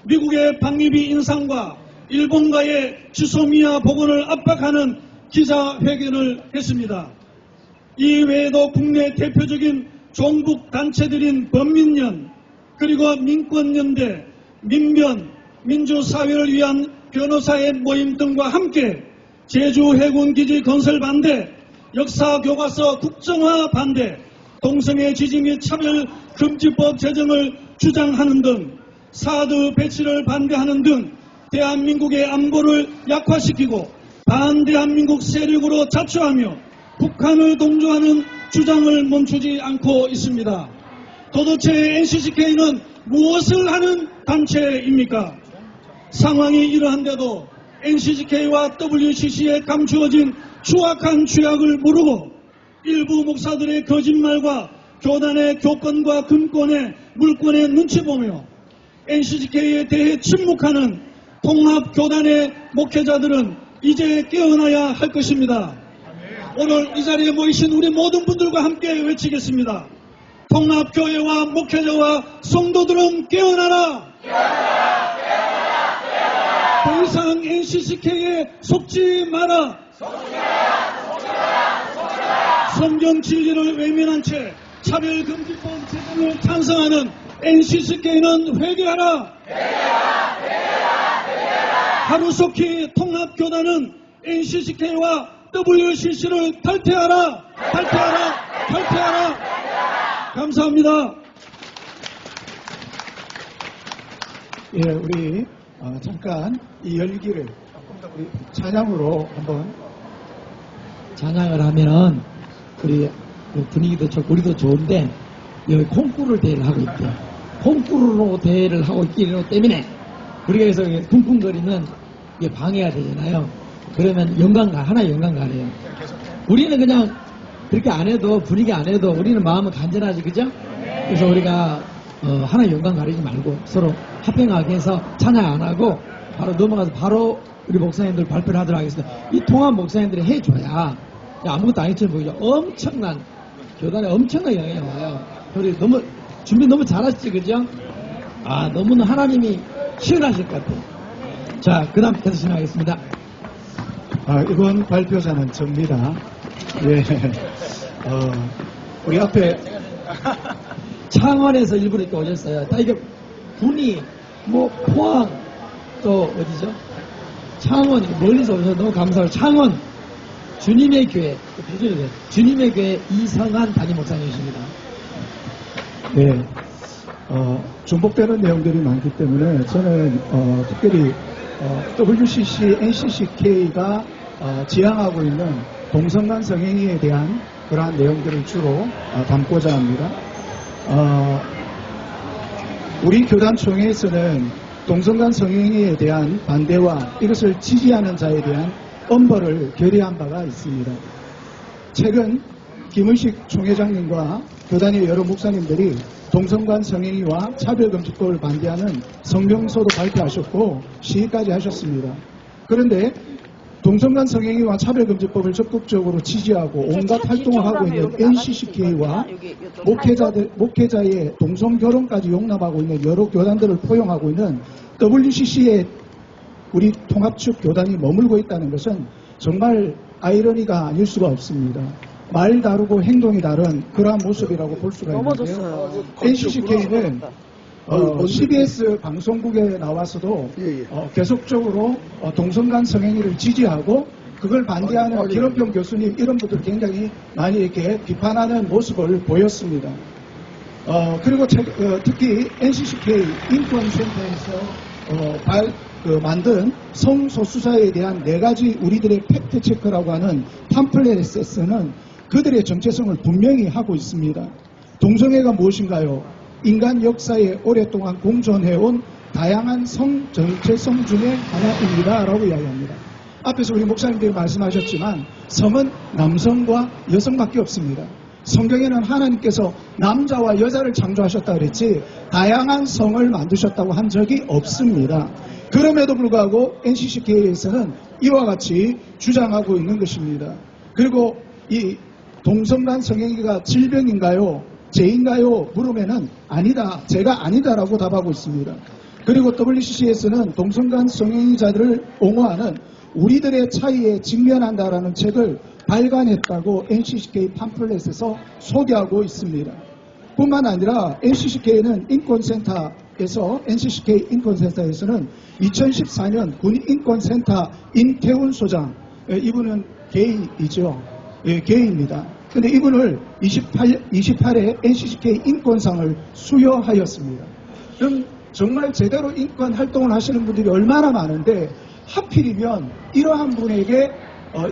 미국의 박리비 인상과 일본과의 주소미아 복원을 압박하는 기자회견을 했습니다. 이 외에도 국내 대표적인 종북 단체들인 범민련, 그리고 민권연대, 민변, 민주사회를 위한 변호사의 모임 등과 함께 제주 해군기지 건설 반대, 역사교과서 국정화 반대, 동성애 지지 및 차별금지법 제정을 주장하는 등 사드 배치를 반대하는 등 대한민국의 안보를 약화시키고 반대한민국 세력으로 자처하며 북한을 동조하는 주장을 멈추지 않고 있습니다. 도대체 NCCK는 무엇을 하는 단체입니까? 상황이 이러한데도 NCCK와 WCC에 감추어진 추악한 죄악을 모르고 일부 목사들의 거짓말과 교단의 교권과 금권의 물권에 눈치 보며 NCCK에 대해 침묵하는 통합교단의 목회자들은 이제 깨어나야 할 것입니다. 오늘 이 자리에 모이신 우리 모든 분들과 함께 외치겠습니다. 통합교회와 목회자와 성도들은 깨어나라! 깨어나라! 깨어나라! 깨어나라! 더 이상 NCCK에 속지 마라! 속지 마라! 속지 마라! 속지 마라! 성경 진리를 외면한 채 차별금지법 제정을 찬성하는 NCCK는 회개하라! 회개하라! 회개하라! 회개하라! 하루속히 통합교단은 NCCK와 WCC를 탈퇴하라! 탈퇴하라! 탈퇴하라! 감사합니다. 예, 우리 잠깐 이 열기를 우리 찬양으로 한번 찬양을 하면은 우리 분위기도 좋고 우리도 좋은데 여기 콩쿠르 대회를 하고 있대요. 콩쿠르로 대회를 하고 있기 때문에 우리가 여기서 쿵쿵거리면 이게 방해가 되잖아요. 그러면 하나의 영광 가네요. 우리는 그냥 그렇게 안 해도 분위기 안 해도 우리는 마음은 간절하지, 그죠? 그래서 우리가 하나의 영광 가리지 말고 서로 합행하게 해서 찬양 안 하고 바로 넘어가서 바로 우리 목사님들 발표를 하도록 하겠습니다. 이 통합 목사님들이 해줘야 아무것도 아니처럼 보이죠. 엄청난 교단에 엄청난 영향이 와요. 우리 준비 너무 잘하시지, 그죠? 너무나 하나님이 시원하실 것 같아요. 자, 그 다음 계속 진행하겠습니다. 이번 발표자는 접니다. 예. 우리 앞에 창원에서 일부러 이렇게 오셨어요. 다 이게 군이, 포항, 또 어디죠? 창원, 멀리서 오셔서 너무 감사하고, 창원, 주님의 교회, 주님의 교회 이성한 담임 목사님이십니다. 네. 중복되는 내용들이 많기 때문에 저는 특별히 WCC, NCCK가 지향하고 있는 동성간 성행위에 대한 그러한 내용들을 주로 담고자 합니다. 우리 교단총회에서는 동성간 성행위에 대한 반대와 이것을 지지하는 자에 대한 엄벌을 결의한 바가 있습니다. 최근 김은식 총회장님과 교단의 여러 목사님들이 동성간 성행위와 차별금지법을 반대하는 성명서도 발표하셨고 시위까지 하셨습니다. 그런데 동성간 성행위와 차별금지법을 적극적으로 지지하고 온갖 활동을 하고 있는 NCCK와 목회자의 동성결혼까지 용납하고 있는 여러 교단들을 포용하고 있는 WCC의 우리 통합측 교단이 머물고 있다는 것은 정말 아이러니가 아닐 수가 없습니다. 말 다르고 행동이 다른 그러한 모습이라고 볼 수가 있는데요. NCCK는 CBS 방송국에 나와서도 계속적으로 동성간 성행위를 지지하고 그걸 반대하는 기름평 교수님 이런 분들 굉장히 많이 이렇게 비판하는 모습을 보였습니다. 그리고 특히 NCCK 인권센터에서 만든 성소수자에 대한 4가지 우리들의 팩트체크라고 하는 팜플렛에서는 그들의 정체성을 분명히 하고 있습니다. 동성애가 무엇인가요? 인간 역사에 오랫동안 공존해온 다양한 성 정체성 중에 하나입니다. 라고 이야기합니다. 앞에서 우리 목사님들이 말씀하셨지만 성은 남성과 여성밖에 없습니다. 성경에는 하나님께서 남자와 여자를 창조하셨다 그랬지 다양한 성을 만드셨다고 한 적이 없습니다. 그럼에도 불구하고 NCCK에서는 이와 같이 주장하고 있는 것입니다. 그리고 이 동성간 성행위가 질병인가요? 죄인가요? 물으면은 아니다. 제가 아니다라고 답하고 있습니다. 그리고 WCC에서는 동성간 성행위자들을 옹호하는 우리들의 차이에 직면한다라는 책을 발간했다고 NCCK 팜플렛에서 소개하고 있습니다. 뿐만 아니라 NCCK는 NCCK 인권센터에서는 2014년 군인권센터 임태훈 소장, 이분은 게이이죠. 게이입니다. 근데 이분을 28회 NCCK 인권상을 수여하였습니다. 그럼 정말 제대로 인권 활동을 하시는 분들이 얼마나 많은데 하필이면 이러한 분에게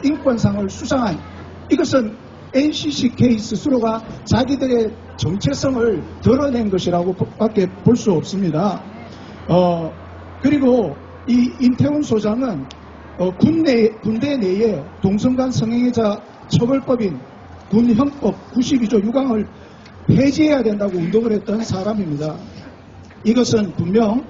인권상을 수상한 이것은 NCCK 스스로가 자기들의 정체성을 드러낸 것이라고 밖에 볼 수 없습니다. 그리고 이 임태훈 소장은 군대 내에 동성간 성행위자 처벌법인 군형법 92조 6항을 폐지해야 된다고 운동을 했던 사람입니다. 이것은 분명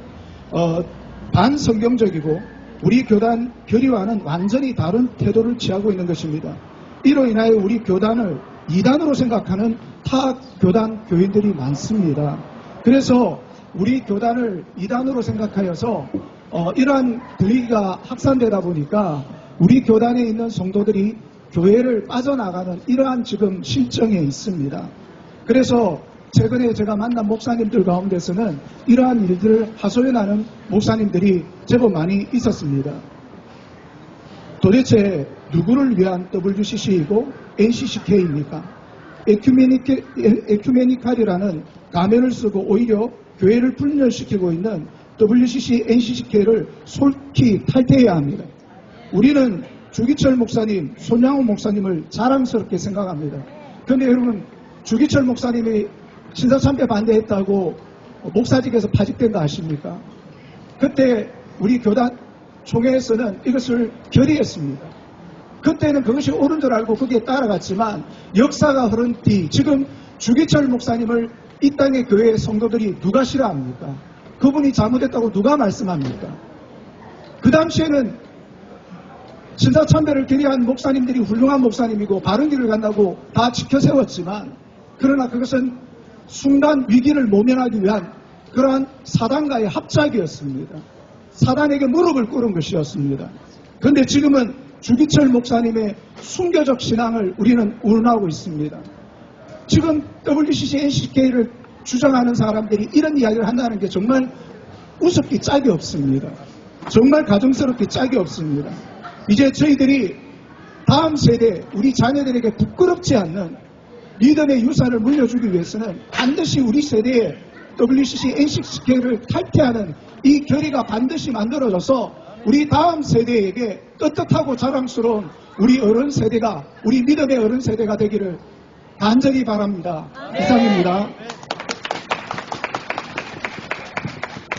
반성경적이고 우리 교단 결의와는 완전히 다른 태도를 취하고 있는 것입니다. 이로 인하여 우리 교단을 이단으로 생각하는 타 교단 교인들이 많습니다. 그래서 우리 교단을 이단으로 생각하여서 이러한 분위기가 확산되다 보니까 우리 교단에 있는 성도들이 교회를 빠져나가는 이러한 지금 실정에 있습니다. 그래서 최근에 제가 만난 목사님들 가운데서는 이러한 일들을 하소연하는 목사님들이 제법 많이 있었습니다. 도대체 누구를 위한 WCC이고 NCCK입니까? 에큐메니칼이라는 가면을 쓰고 오히려 교회를 분열시키고 있는 WCC, NCCK를 솔직히 탈퇴해야 합니다. 우리는 주기철 목사님, 손양호 목사님을 자랑스럽게 생각합니다. 그런데 여러분, 주기철 목사님이 신사참배 반대했다고 목사직에서 파직된 거 아십니까? 그때 우리 교단 총회에서는 이것을 결의했습니다. 그때는 그것이 옳은 줄 알고 거기에 따라갔지만 역사가 흐른 뒤 지금 주기철 목사님을 이 땅의 교회 성도들이 누가 싫어합니까? 그분이 잘못했다고 누가 말씀합니까? 그 당시에는 신사참배를 결의한 목사님들이 훌륭한 목사님이고 바른 길을 간다고 다 지켜세웠지만 그러나 그것은 순간 위기를 모면하기 위한 그러한 사단과의 합작이었습니다. 사단에게 무릎을 꿇은 것이었습니다. 그런데 지금은 주기철 목사님의 순교적 신앙을 우리는 운운하고 있습니다. 지금 WCC, NCK를 주장하는 사람들이 이런 이야기를 한다는 게 정말 우습기 짝이 없습니다. 정말 가정스럽기 짝이 없습니다. 이제 저희들이 다음 세대, 우리 자녀들에게 부끄럽지 않는 믿음의 유산을 물려주기 위해서는 반드시 우리 세대에 WCC, NCK를 탈퇴하는 이 결의가 반드시 만들어져서 우리 다음 세대에게 떳떳하고 자랑스러운 우리 어른 세대가, 우리 믿음의 어른 세대가 되기를 간절히 바랍니다. 이상입니다.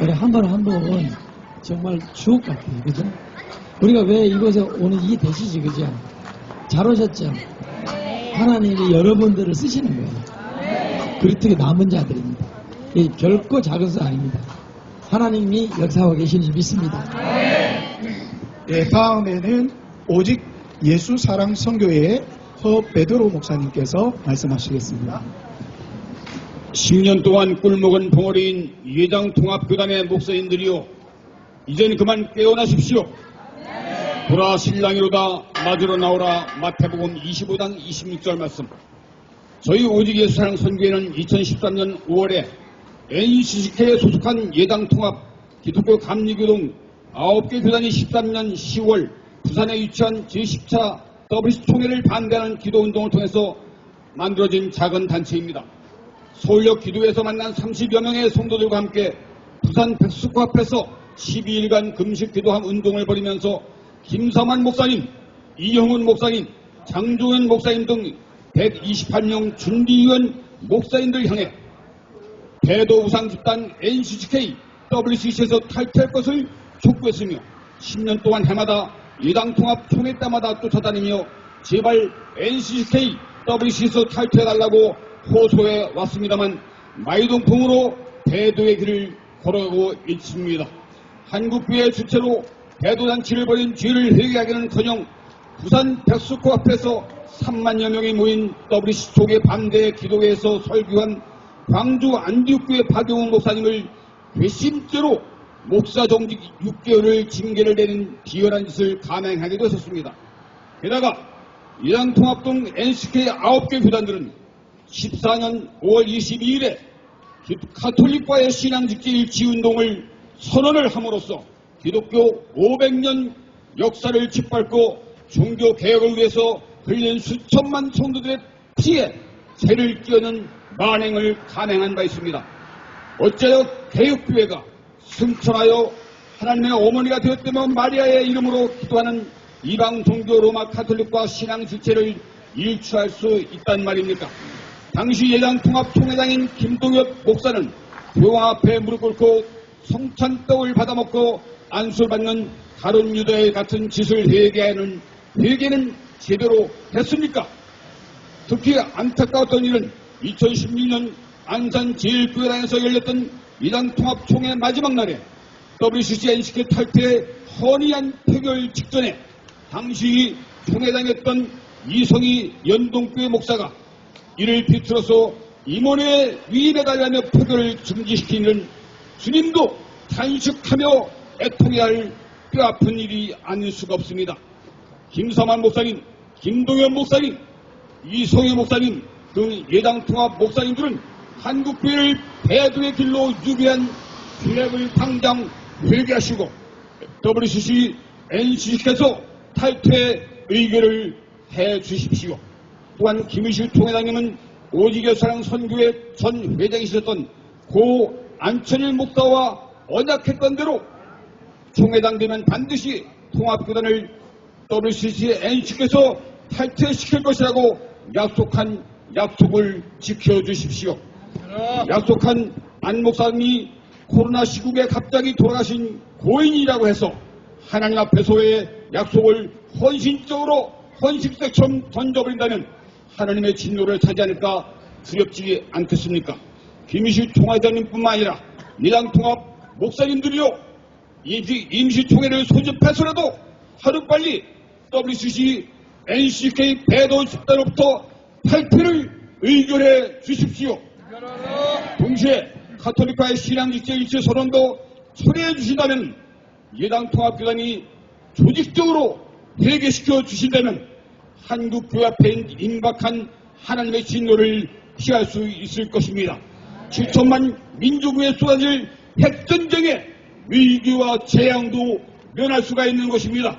우리 한 번 한 번 정말 주옥 같아요. 그죠? 우리가 왜 이곳에 오는 이 대시지, 그죠? 잘 오셨죠? 하나님이 여러분들을 쓰시는 거예요. 그리스도의 남은 자들입니다. 이 결코 작은 수 아닙니다. 하나님이 역사하고 계시는지 믿습니다. 네, 다음에는 오직 예수 사랑 선교회의 허 베드로 목사님께서 말씀하시겠습니다. 10년 동안 꿀먹은 벙어리인 예장통합교단의 목사님들이요, 이젠 그만 깨어나십시오. 보라 신랑이로다 맞으러 나오라. 마태복음 25장 26절 말씀. 저희 오직 예수 사랑 선교회는 2013년 5월에 NCCK에 소속한 예당통합 기독교 감리교동 9개 교단이 13년 10월 부산에 위치한 제10차 WC 총회를 반대하는 기도운동을 통해서 만들어진 작은 단체입니다. 서울역 기도에서 만난 30여 명의 성도들과 함께 부산 백수코 앞에서 12일간 금식 기도함 운동을 벌이면서 김삼환 목사님, 이형훈 목사님, 장종현 목사님 등 128명 준비위원 목사님들 향해 배도 우상 집단 NCCK, WCC에서 탈퇴할 것을 촉구했으며 10년 동안 해마다 예당통합 총회 때마다 쫓아다니며 제발 NCCK, WCC에서 탈퇴해달라고 호소해 왔습니다만 마이동풍으로 배도의 길을 걸어가고 있습니다. 한국교회 주체로 배도잔치를 벌인 죄를 회개하기는커녕 부산 백수코 앞에서 3만여 명이 모인 WCC 총회 반대 기도회에서 설교한 광주 안디옥교회 박용훈 목사님을 괘씸죄로 목사 정직 6개월을 징계를 내린 비열한 짓을 감행하게 되었습니다. 게다가 예당통합동 NCK 9개 교단들은 14년 5월 22일에 가톨릭과의 신앙직제일치운동을 선언을 함으로써 기독교 500년 역사를 짓밟고 종교개혁을 위해서 흘린 수천만 성도들의 피에 새를 끼얹는 만행을 감행한 바 있습니다. 어째여 개혁교회가 승천하여 하나님의 어머니가 되었다면 마리아의 이름으로 기도하는 이방 종교 로마 가톨릭과 신앙 실체를 일치할 수 있단 말입니까? 당시 예당통합 총회장인 김동엽 목사는 교황 앞에 무릎 꿇고 성찬떡을 받아먹고 안수를 받는 가룟 유다의 같은 짓을 회개는 제대로 했습니까? 특히 안타까웠던 일은 2016년 안산 제1교회당에서 열렸던 예당통합 총회 마지막 날에 WCC NCK 탈퇴 헌의안 표결 직전에 당시 총회장이었던 이성희 연동교회 목사가 이를 비틀어서 임원의 위임에 달하며 표결을 중지시키는 주님도 탄식하며 애통해야 할 뼈아픈 일이 아닐 수가 없습니다. 김삼환 목사님, 김동현 목사님, 이성희 목사님 등 예당통합 목사님들은 한국교회를 배도의 길로 유배한 블랙을 당장 회개하시고 WCC, NCC에서 탈퇴 의결을 해 주십시오. 또한 김의실 총회장님은 오직여사랑 선교회 전 회장이셨던 고 안천일 목사와 언약했던 대로 총회당 되면 반드시 통합교단을 WCC NC께서 탈퇴시킬 것이라고 약속한 약속을 지켜주십시오. 약속한 안 목사님이 코로나 시국에 갑자기 돌아가신 고인이라고 해서 하나님 앞에서의 약속을 헌신색처럼 던져버린다면 하나님의 진노를 타지 않을까 두렵지 않겠습니까? 김희수 총회장님뿐만 아니라 예당통합 목사님들이요, 임시총회를 소집해서라도 하루빨리 WCC NCK 배도 집단으로부터 탈퇴를 의결해 주십시오. 동시에 가톨릭과의 신앙직제 일치 선언도 철회해 주신다면, 예당통합교단이 조직적으로 회개시켜 주신다면 한국교회 앞에 임박한 하나님의 진노를 피할 수 있을 것입니다. 7천만 민족에 쏟아질 핵전쟁의 위기와 재앙도 면할 수가 있는 것입니다.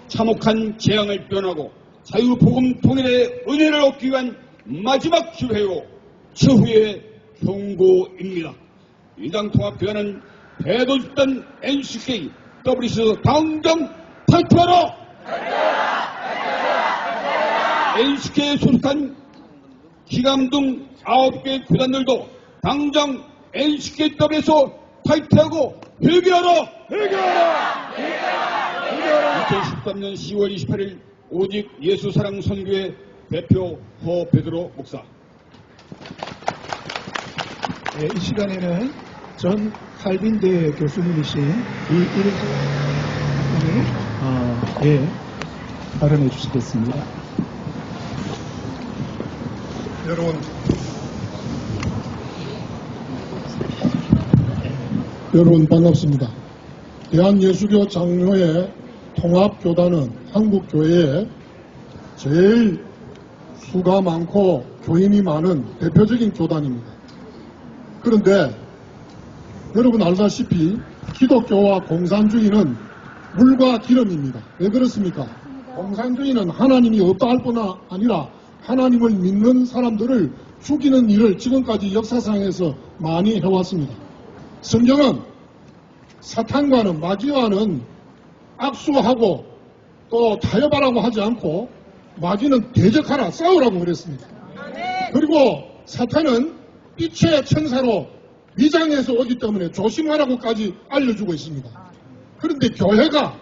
참혹한 재앙을 면하고 자유복음 통일의 은혜를 얻기 위한 마지막 기회요, 최후의 경고입니다. 예당통합교회는 배도집단 NCK WC에서 당장 탈퇴하라! NCK에 소속한 기감 등 9개 교단들도 당장 NCKW에서 탈퇴하고 회개하라! 2013년 10월 28일 오직 예수사랑 선교회 대표 허 베드로 목사. 네, 이 시간에는 전 칼빈대 교수님이신 이일훈 예, 발언해 주시겠습니다. 여러분 반갑습니다. 대한예수교 장로회 통합교단은 한국교회에 제일 수가 많고 교인이 많은 대표적인 교단입니다. 그런데 여러분 알다시피 기독교와 공산주의는 물과 기름입니다. 왜 그렇습니까? 공산주의는 하나님이 없다 할 뿐 아니라 하나님을 믿는 사람들을 죽이는 일을 지금까지 역사상에서 많이 해왔습니다. 성경은 사탄과는 마귀와는 악수하고 또 타협하라고 하지 않고 마귀는 대적하라, 싸우라고 그랬습니다. 그리고 사탄은 빛의 천사로 위장해서 오기 때문에 조심하라고까지 알려주고 있습니다. 그런데 교회가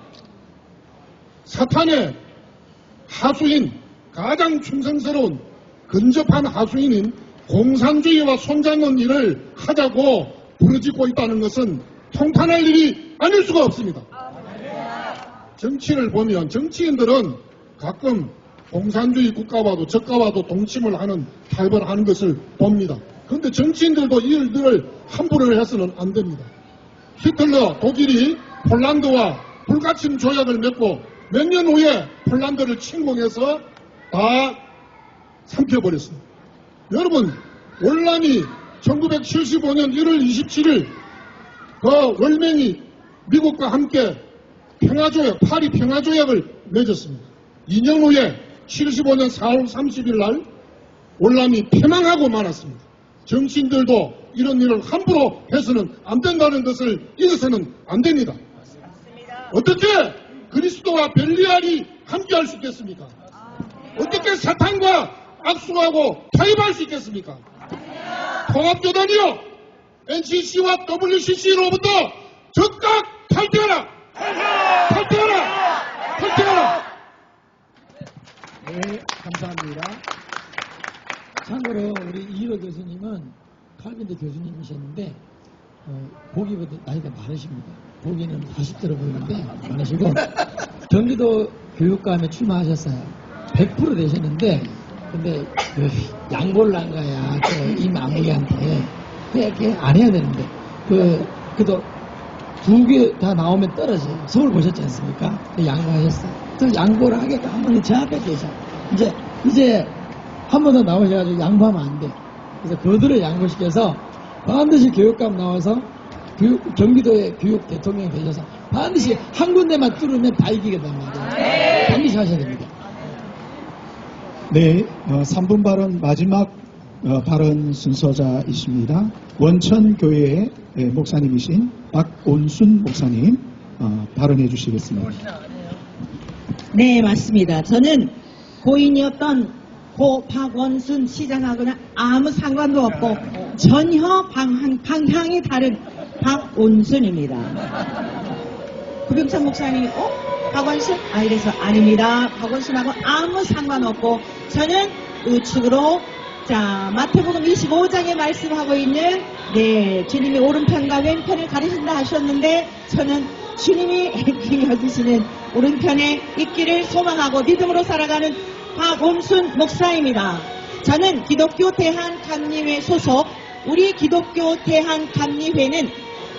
사탄의 하수인, 가장 충성스러운 근접한 하수인인 공산주의와 손잡는 일을 하자고 부르짖고 있다는 것은 통탄할 일이 아닐 수가 없습니다. 정치를 보면 정치인들은 가끔 공산주의 국가와도 적가와도 동침을 하는 타협을 하는 것을 봅니다. 그런데 정치인들도 이 일들을 함부로 해서는 안 됩니다. 히틀러 독일이 폴란드와 불가침 조약을 맺고 몇 년 후에 폴란드를 침공해서 다 삼켜버렸습니다. 여러분, 월남이 1975년 1월 27일 그 월맹이 미국과 함께 평화조약, 파리 평화조약을 맺었습니다. 2년 후에 75년 4월 30일 날 월남이 패망하고 말았습니다. 정치인들도 이런 일을 함부로 해서는 안 된다는 것을 잊어서는 안 됩니다. 어떻게 그리스도와 벨리알이 함께할 수 있겠습니까? 어떻게 사탄과 악수하고 타협할 수 있겠습니까? 통합교단이요, NCC와 WCC로부터 즉각 탈퇴하라! 탈퇴하라! 탈퇴하라! 네, 감사합니다. 참고로 우리 이일호 교수님은 칼빈대 교수님이셨는데 보기보다 나이가 많으십니다. 보기는 40대로 보이는데 많으시고 경기도 교육감에 출마하셨어요. 100% 되셨는데 근데 그 양보를 한 거야. 이 마무리한테 그렇게 안 해야 되는데 그래도 2개 다 나오면 떨어져요. 서울 보셨지 않습니까? 양보하셨어요. 그 양보를 하겠다 한번 제 앞에 계셔. 이제 한 번 더 나오셔가지고 양보하면 안 돼. 그래서 그들을 양보시켜서 반드시 교육감 나와서 경기도의 교육 대통령이 되셔서 반드시 한 군데만 뚫으면 다 이기게 된단 말이에요. 반드시 하셔야 됩니다. 네, 3분 발언 마지막 발언 순서자이십니다. 원천교회의 목사님이신 박온순 목사님 발언해 주시겠습니다. 네, 맞습니다. 저는 고인이었던 고 박원순 시장하고는 아무 상관도 없고 전혀 방향이 다른 박온순입니다. 구병찬 목사님이 박원순? 이래서 아닙니다. 박원순하고 아무 상관없고 저는 우측으로 마태복음 25장에 말씀하고 있는 주님이 오른편과 왼편을 가리신다 하셨는데 저는 주님이 여기시는 오른편에 있기를 소망하고 믿음으로 살아가는 박온순 목사입니다. 저는 기독교 대한감리회 소속 우리 기독교 대한감리회는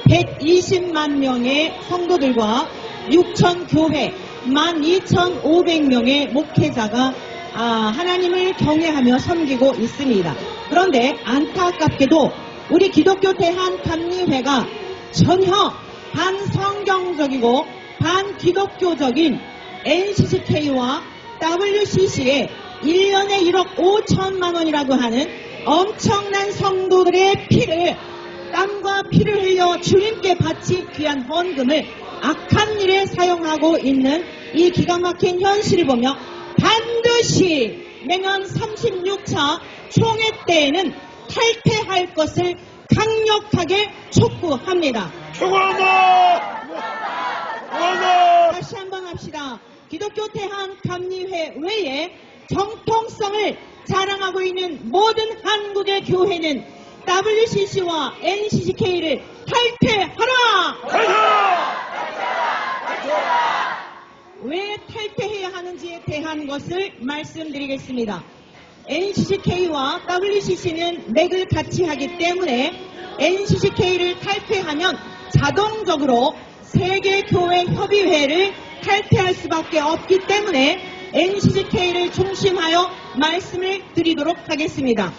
120만 명의 성도들과 6천 교회 12,500명의 목회자가 하나님을 경외하며 섬기고 있습니다. 그런데 안타깝게도 우리 기독교 대한감리회가 전혀 반성경적이고 반기독교적인 NCCK와 WCC에 1년에 1억 5천만 원이라고 하는 엄청난 성도들의 피를 땀과 피를 흘려 주님께 바치 귀한 헌금을 악한 일에 사용하고 있는 이 기가 막힌 현실을 보며 반드시 내년 36차 총회 때에는 탈퇴할 것을 강력하게 촉구합니다. 다시 한번 합시다. 기독교 대한감리회 외에 정통성을 자랑하고 있는 모든 한국의 교회는 WCC와 NCCK를 탈퇴하라! 왜 탈퇴해야 하는지에 대한 것을 말씀드리겠습니다. NCCK와 WCC는 맥을 같이 하기 때문에 NCCK를 탈퇴하면 자동적으로 세계교회협의회를 탈퇴할 수밖에 없기 때문에 NCCK를 중심하여 말씀을 드리도록 하겠습니다.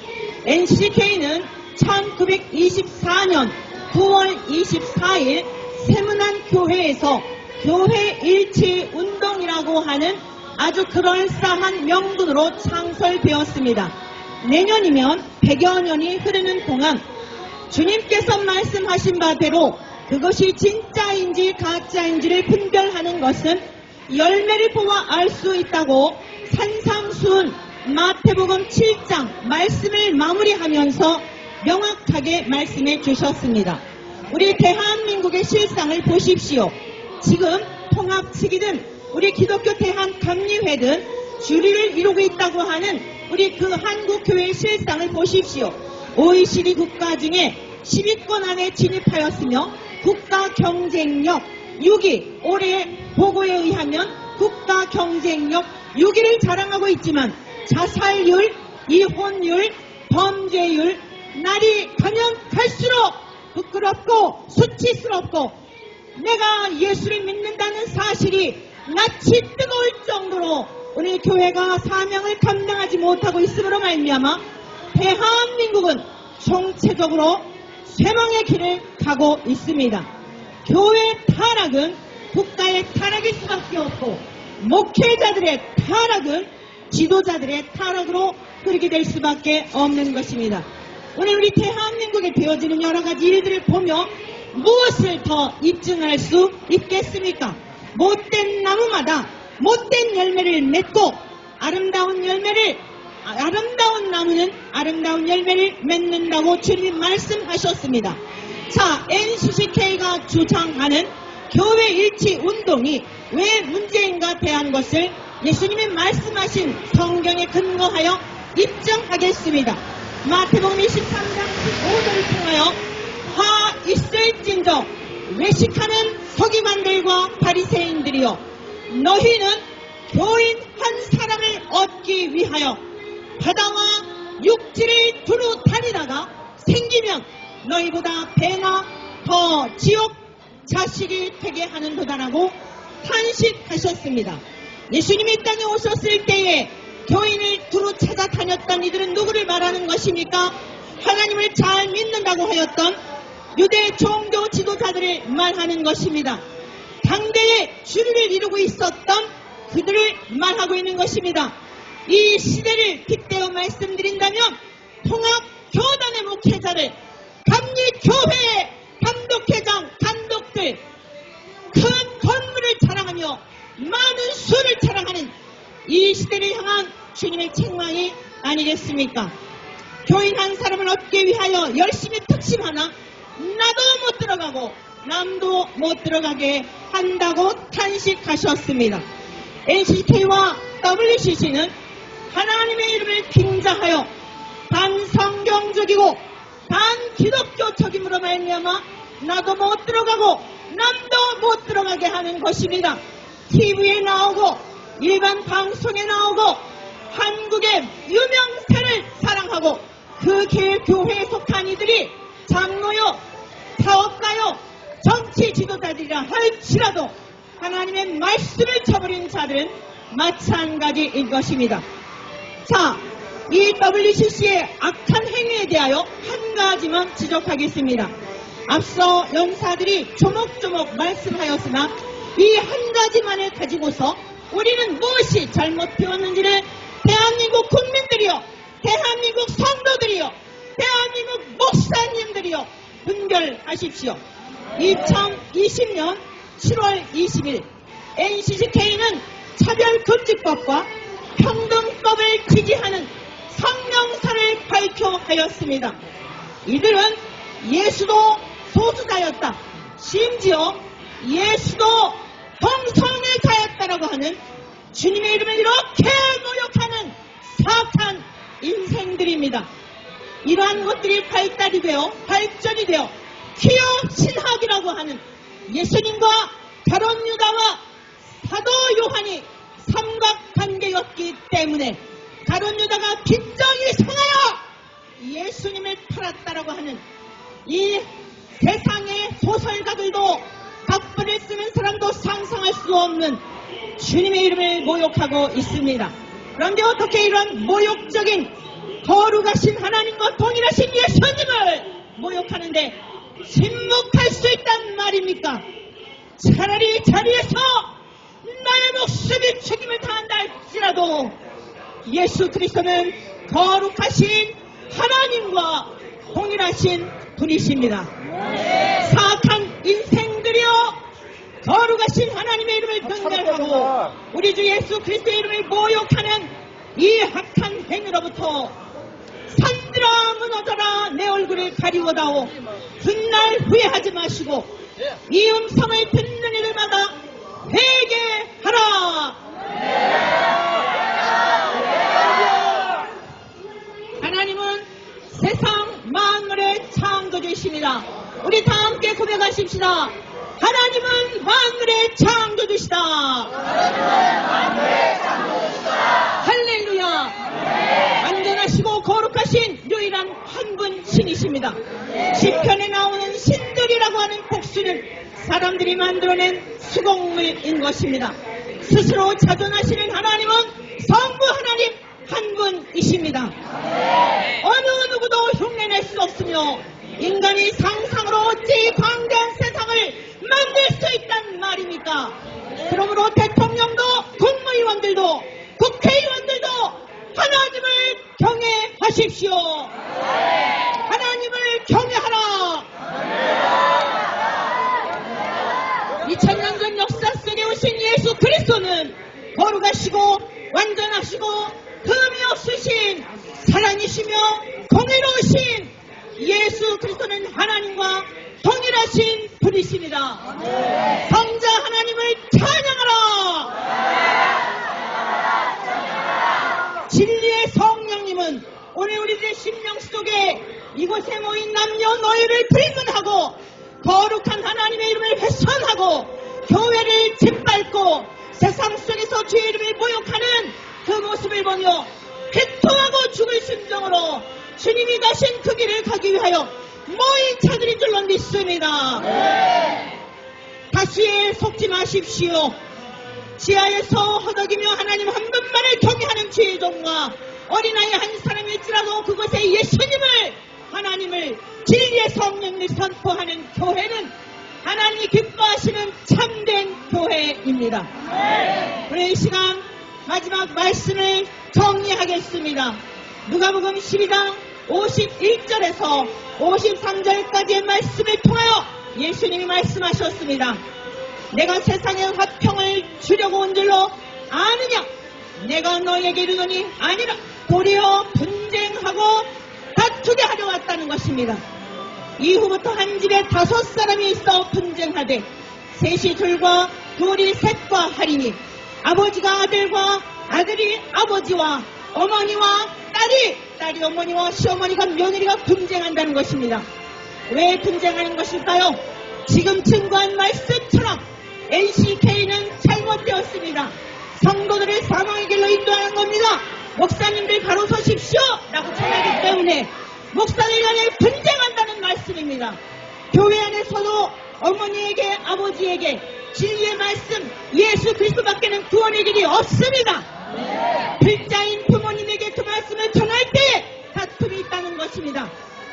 NCCK는 1924년 9월 24일 세문안 교회에서 교회 일치 운동이라고 하는 아주 그럴싸한 명분으로 창설되었습니다. 내년이면 100여 년이 흐르는 동안 주님께서 말씀하신 바대로 그것이 진짜인지 가짜인지를 분별하는 것은 열매를 보아 알 수 있다고 산상수훈 마태복음 7장 말씀을 마무리하면서 명확하게 말씀해 주셨습니다. 우리 대한민국의 실상을 보십시오. 지금 통합 측이든 우리 기독교 대한감리회든 주류를 이루고 있다고 하는 우리 그 한국교회의 실상을 보십시오. OECD 국가 중에 10위권 안에 진입하였으며 국가 경쟁력 6위, 올해 보고에 의하면 국가 경쟁력 6위를 자랑하고 있지만 자살률, 이혼율, 범죄율 날이 가면 갈수록 부끄럽고 수치스럽고 내가 예수를 믿는다는 사실이 낯이 뜨거울 정도로 오늘 교회가 사명을 감당하지 못하고 있음으로 말미암아 대한민국은 총체적으로 쇠망의 길을 가고 있습니다. 교회 타락은 국가의 타락일 수밖에 없고 목회자들의 타락은 지도자들의 타락으로 흐르게 될 수밖에 없는 것입니다. 오늘 우리 대한민국에 되어지는 여러 가지 일들을 보며 무엇을 더 입증할 수 있겠습니까? 못된 나무마다 못된 열매를 맺고 아름다운 나무는 아름다운 열매를 맺는다고 주님이 말씀하셨습니다. 자, NCCK가 주장하는 교회 일치 운동이 왜 문제인가 대한 것을 예수님이 말씀하신 성경에 근거하여 입증하겠습니다. 마태복음 23장 15절을 통하여 화 있을진저 외식하는 서기관들과 바리새인들이여 너희는 교인 한 사람을 얻기 위하여 바다와 육지를 두루 다니다가 생기면 너희보다 배나 더 지옥 자식이 되게 하는도다라고 탄식하셨습니다. 예수님이 땅에 오셨을 때에 교인을 두루 찾아다녔던 이들은 누구를 말하는 것입니까? 하나님을 잘 믿는다고 하였던 유대 종교 지도자들을 말하는 것입니다. 당대에 주류를 이루고 있었던 그들을 말하고 있는 것입니다. 이 시대를 빗대어 말씀드린다면 통합교단의 목회자를 감리교회의 감독회장, 감독들 큰 건물을 자랑하며 많은 수를 자랑하는 이 시대를 향한 주님의 책망이 아니겠습니까? 교인 한 사람을 얻기 위하여 열심히 특심하나 나도 못 들어가고 남도 못 들어가게 한다고 탄식하셨습니다. NCK와 WCC는 하나님의 이름을 빙자하여 반성경적이고 반기독교적임으로 말미암아 나도 못 들어가고 남도 못 들어가게 하는 것입니다. TV에 나오고 일반 방송에 나오고 한국의 유명세를 사랑하고 그 교회에 속한 이들이 장로요, 사업가요, 정치 지도자들이라 할지라도 하나님의 말씀을 저버린 자들은 마찬가지인 것입니다. 자, 이 WCC의 악한 행위에 대하여 한 가지만 지적하겠습니다. 앞서 연사들이 조목조목 말씀하였으나 이 한 가지만을 가지고서 우리는 무엇이 잘못되었는지를 대한민국 국민들이요, 대한민국 성도들이요, 대한민국 목사님들이요 분별하십시오. 2020년 7월 20일 NCCK는 차별금지법과 평등법을 지지하는 성명서를 발표하였습니다. 이들은 예수도 소수자였다, 심지어 예수도 동성애 자였다라고 하는 주님의 이름을 이렇게 모욕하는 사악한 인생들입니다. 이러한 것들이 발달이 되어 발전이 되어 퀴어 신학이라고 하는 예수님과 가룟 유다와 사도 요한이 삼각관계였기 때문에 가룟 유다가 빚정이 성하여 예수님을 팔았다라고 하는 이 세상의 소설가들도 각본을 쓰는 사람도 상상할 수 없는 주님의 이름을 모욕하고 있습니다. 그런데 어떻게 이런 모욕적인 거룩하신 하나님과 동일하신 예수님을 모욕하는데 침묵할 수 있단 말입니까? 차라리 자리에서 나의 목숨이 책임을 다한다 할지라도 예수 그리스도는 거룩하신 하나님과 동일하신 분이십니다. 사악한 인생들이여, 거룩하신 하나님의 이름을 등달하고 우리 주 예수 그리스도의 이름을 모욕하는 이 악한 행위로부터 산들아 무너져라 내 얼굴을 가리워다오. 훗날 후회하지 마시고 이 음성을 듣는 이들마다 회개하라. 하나님은 세상 만물의 창조주이십니다. 우리 다 함께 고백하십시다. 하나님은 만물의 창조주시다. 할렐루야. 완전하시고 거룩하신 유일한 한 분 신이십니다. 시편에 나오는 신들이라고 하는 복수는 사람들이 만들어낸 수곡물인 것입니다. 스스로 자존하시는 하나님은 성부 하나님 한 분이십니다. 어느 누구도 흉내낼 수 없으며 인간이 상상으로 어찌 광대한 세상을 만들 수 있단 말입니까? 그러므로 대통령도 국무위원들도 국회의원들도 하나님을 경외하십시오. 하나님을 경외하라. 2000년 전 역사 속에 오신 예수 그리스도는 거룩하시고 완전하시고 흠이 없으신 사랑이시며 공의로우신 예수 그리스도는 하나님과 동일하신 분이십니다. 성자 하나님을 찬양하라. 진리의 성령님은 오늘 우리들의 심령 속에 이곳에 모인 남녀노예를 불문하고 거룩한 하나님의 이름을 훼손하고 교회를 짓밟고 세상 속에서 주의 이름을 모욕하는 그 모습을 보며 회통하고 죽을 심정으로 주님이 가신 그 길을 가기 위하여 모인 자들인 줄로 믿습니다. 다시에 속지 마십시오. 지하에서 허덕이며 하나님 한 분만을 경외하는 주의 종과 어린아이 한 사람일지라도 그곳에 예수님을 하나님을 진리의 성령을 선포하는 교회는 하나님이 기뻐하시는 참된 교회입니다. 오늘 이 시간 마지막 말씀을 정리하겠습니다. 누가복음 12장 51절에서 53절까지의 말씀을 통하여 예수님이 말씀하셨습니다. 내가 세상에 화평을 주려고 온 줄로 아느냐? 내가 너에게 이르노니 아니라 도리어 분쟁하고 다투게 하려 왔다는 것입니다. 이후부터 한 집에 5사람이 있어 분쟁하되 셋이 둘과 둘이 셋과 하리니 아버지가 아들과 아들이 아버지와 어머니와 딸이 어머니와 시어머니가 며느리가 분쟁한다는 것입니다. 왜 분쟁하는 것일까요? 지금 증거한 말씀처럼 NCK는 잘못되었습니다. 성도들을 사망의 길로 인도하는 겁니다. 목사님들 바로 서십시오 라고 전하기 때문에 목사들 간에 분쟁한다는 말씀입니다. 교회 안에서도 어머니에게 아버지에게 진리의 말씀 예수 그리스도밖에는 구원의 길이 없습니다. 필자인 부모님에게 그 말씀을 전할 때에 다툼이 있다는 것입니다.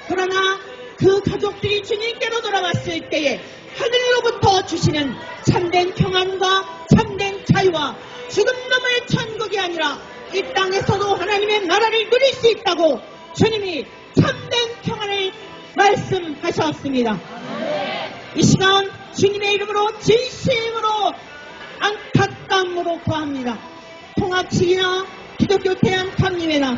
그러나 그 가족들이 주님께로 돌아왔을 때에 하늘로부터 주시는 참된 평안과 참된 자유와 죽음 넘을 천국이 아니라 이 땅에서도 하나님의 나라를 누릴 수 있다고 주님이 참된 평안을 말씀하셨습니다. 이 시간 주님의 이름으로 진심으로 안타까움으로 구합니다. 통합치기나 기독교 대한탐님회나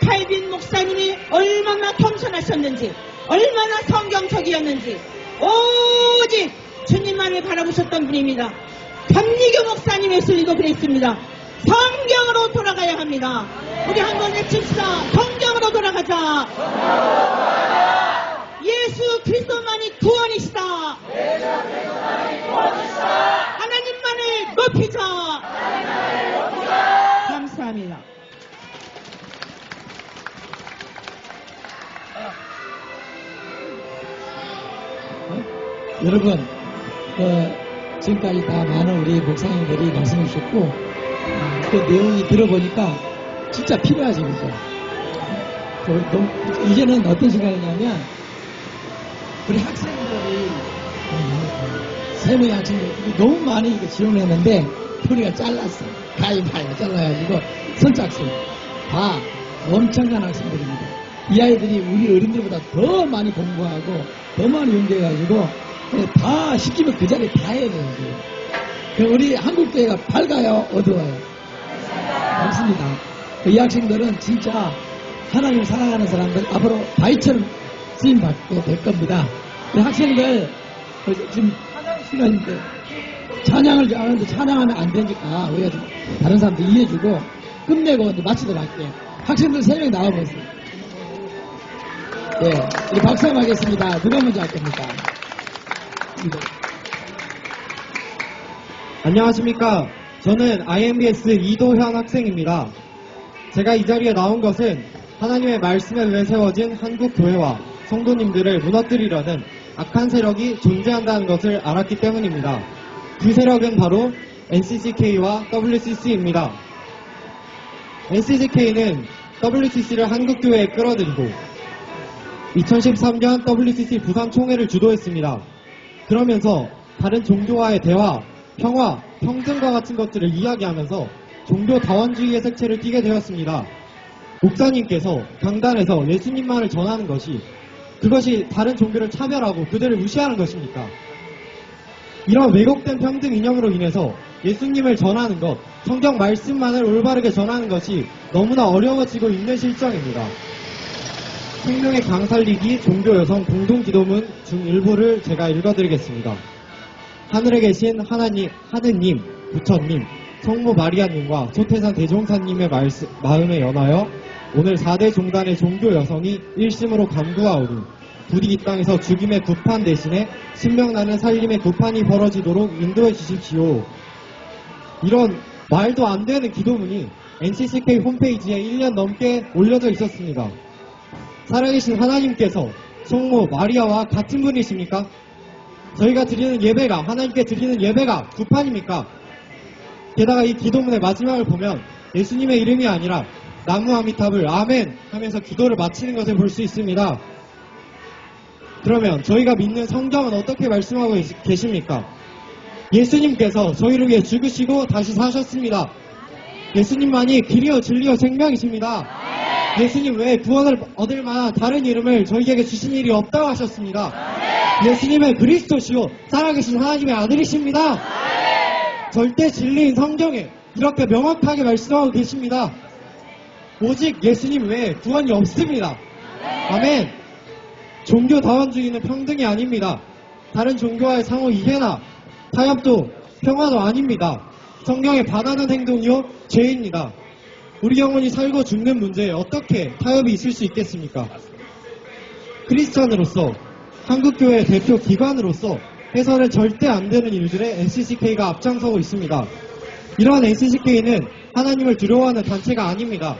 칼빈 목사님이 얼마나 겸손하셨는지 얼마나 성경적이었는지 오직 주님만을 바라보셨던 분입니다. 감리교 목사님의 순리도 그랬습니다. 성경으로 돌아가야 합니다. 우리 한번 외칩시다. 성경으로 돌아가자. 예수 그리스도만이 구원이시다. 하나님만을 높이자. 감사합니다. 여러분, 지금까지 다 많은 우리 목사님들이 말씀해 주셨고, 그 내용이 들어보니까 진짜 필요하십니다. 이제는 어떤 시간이냐면, 우리 학생들이, 3명의 학생들이 너무 많이 지원했는데, 우리가 잘랐어. 가위바위보 잘라가지고, 선착순. 다 엄청난 학생들입니다. 이 아이들이 우리 어른들보다 더 많이 공부하고, 더 많이 연구해가지고, 다 시키면 그 자리에 다 해야 되는 거예요. 우리 한국교회가 밝아요? 어두워요? 밝습니다. 이 학생들은 진짜 하나님을 사랑하는 사람들 앞으로 바위처럼 쓰임받게 될 겁니다. 이 학생들 지금 시간인데 찬양을 하는데 찬양하면 안 되니까 우리가 좀 다른 사람들 이해해주고 끝내고 이제 마치도록 할게요. 학생들 3명 나와보세요. 네, 우리 박수 한번 하겠습니다. 누가 먼저 할 겁니까? 안녕하십니까. 저는 IMBS 이도현 학생입니다. 제가 이 자리에 나온 것은 하나님의 말씀에 의해 세워진 한국교회와 성도님들을 무너뜨리려는 악한 세력이 존재한다는 것을 알았기 때문입니다. 그 세력은 바로 NCCK와 WCC입니다. NCCK는 WCC를 한국교회에 끌어들이고 2013년 WCC 부산 총회를 주도했습니다. 그러면서 다른 종교와의 대화, 평화, 평등과 같은 것들을 이야기하면서 종교 다원주의의 색채를 띠게 되었습니다. 목사님께서 강단에서 예수님만을 전하는 것이 그것이 다른 종교를 차별하고 그들을 무시하는 것입니까? 이런 왜곡된 평등 이념으로 인해서 예수님을 전하는 것, 성경 말씀만을 올바르게 전하는 것이 너무나 어려워지고 있는 실정입니다. 생명의 강살리기 종교여성 공동기도문 중 일부를 제가 읽어드리겠습니다. 하늘에 계신 하느님, 부처님, 성모 마리아님과 소태산 대종사님의 마음에 연하여 오늘 4대 종단의 종교 여성이 일심으로 간구하오니 부디 이 땅에서 죽임의 구판 대신에 신명나는 살림의 구판이 벌어지도록 인도해 주십시오. 이런 말도 안 되는 기도문이 NCCK 홈페이지에 1년 넘게 올려져 있었습니다. 살아계신 하나님께서 성모 마리아와 같은 분이십니까? 저희가 드리는 예배가, 하나님께 드리는 예배가 구판입니까? 게다가 이 기도문의 마지막을 보면 예수님의 이름이 아니라 나무 아미탑을 아멘 하면서 기도를 마치는 것을 볼 수 있습니다. 그러면 저희가 믿는 성경은 어떻게 말씀하고 계십니까? 예수님께서 저희를 위해 죽으시고 다시 사셨습니다. 예수님만이 길이요 진리요 생명이십니다. 예수님 외에 구원을 얻을 만한 다른 이름을 저희에게 주신 일이 없다고 하셨습니다. 예수님은 그리스도시요 살아계신 하나님의 아들이십니다. 절대 진리인 성경에 이렇게 명확하게 말씀하고 계십니다. 오직 예수님 외에 구원이 없습니다. 아멘. 종교 다원주의는 평등이 아닙니다. 다른 종교와의 상호 이해나 타협도 평화도 아닙니다. 성경에 반하는 행동이요 죄입니다. 우리 영혼이 살고 죽는 문제에 어떻게 타협이 있을 수 있겠습니까? 크리스찬으로서 한국교회 대표 기관으로서 해서는 절대 안 되는 일들에 NCCK가 앞장서고 있습니다. 이러한 NCCK는 하나님을 두려워하는 단체가 아닙니다.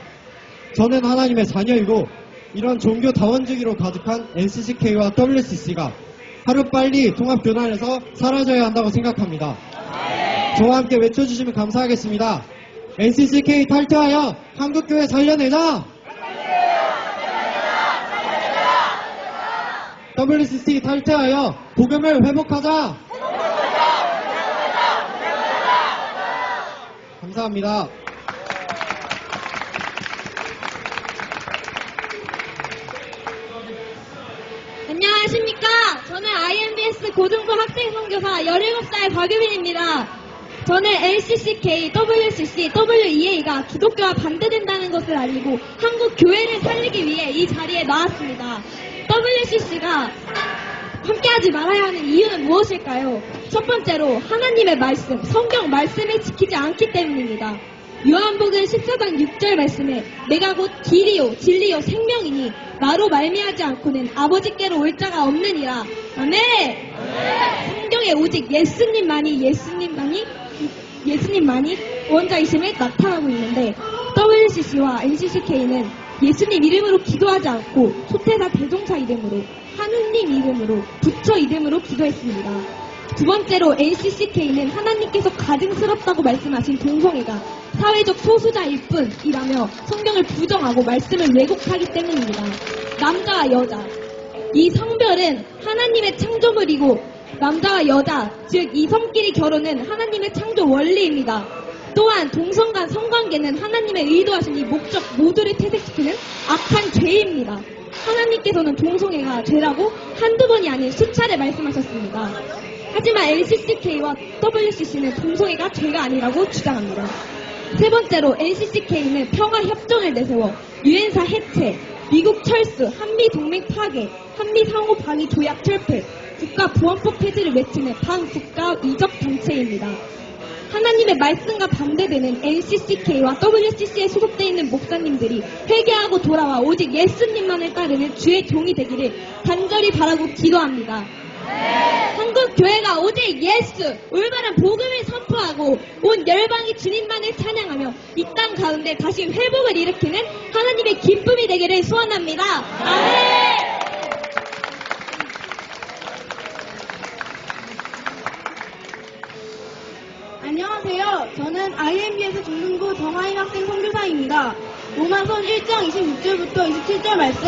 저는 하나님의 자녀이고 이런 종교 다원주의로 가득한 NCCK와 WCC가 하루빨리 통합교단에서 사라져야 한다고 생각합니다. 저와 함께 외쳐주시면 감사하겠습니다. NCCK 탈퇴하여 한국교회 살려내자! WCC 탈퇴하여 복음을 회복하자! 감사합니다. 안녕하십니까. 저는 IMBS 고등부 학생 선교사 17살 박유빈입니다. 저는 LCCK, WCC, WEA가 기독교와 반대된다는 것을 알리고 한국 교회를 살리기 위해 이 자리에 나왔습니다. WCC가 함께하지 말아야 하는 이유는 무엇일까요? 첫 번째로 하나님의 말씀, 성경 말씀을 지키지 않기 때문입니다. 요한복음 14장 6절 말씀에 내가 곧 길이요 진리요 생명이니 나로 말미하지 않고는 아버지께로 올 자가 없느니라. 아멘. 성경에 오직 예수님만이 원자이심을 나타나고 있는데 WCC와 NCCK는 예수님 이름으로 기도하지 않고 소태사 대종사 이름으로 하느님 이름으로 부처 이름으로 기도했습니다. 두 번째로 NCCK는 하나님께서 가증스럽다고 말씀하신 동성애가 사회적 소수자일 뿐이라며 성경을 부정하고 말씀을 왜곡하기 때문입니다. 남자와 여자, 이 성별은 하나님의 창조물이고 남자와 여자, 즉 이성끼리 결혼은 하나님의 창조 원리입니다. 또한 동성 간 성관계는 하나님의 의도하신 이 목적 모두를 퇴색시키는 악한 죄입니다. 하나님께서는 동성애가 죄라고 한두 번이 아닌 수차례 말씀하셨습니다. 하지만 LCCK와 WCC는 동성애가 죄가 아니라고 주장합니다. 세 번째로 NCCK는 평화협정을 내세워 유엔사 해체, 미국 철수, 한미동맹 파괴, 한미상호방위 조약 철폐, 국가보안법 폐지를 외치는 반국가 이적 단체입니다. 하나님의 말씀과 반대되는 NCCK와 WCC에 소속되어 있는 목사님들이 회개하고 돌아와 오직 예수님만을 따르는 주의 종이 되기를 간절히 바라고 기도합니다. 한국 교회가 오직 예수, 올바른 복음을 선포하고 온 열방이 주님만을 찬양하며 이 땅 가운데 다시 회복을 일으키는 하나님의 기쁨이 되기를 소원합니다. 아멘. 안녕하세요. 저는 IMBS 중등부 정하인 학생 선교사입니다. 로마서 1장 26절부터 27절 말씀,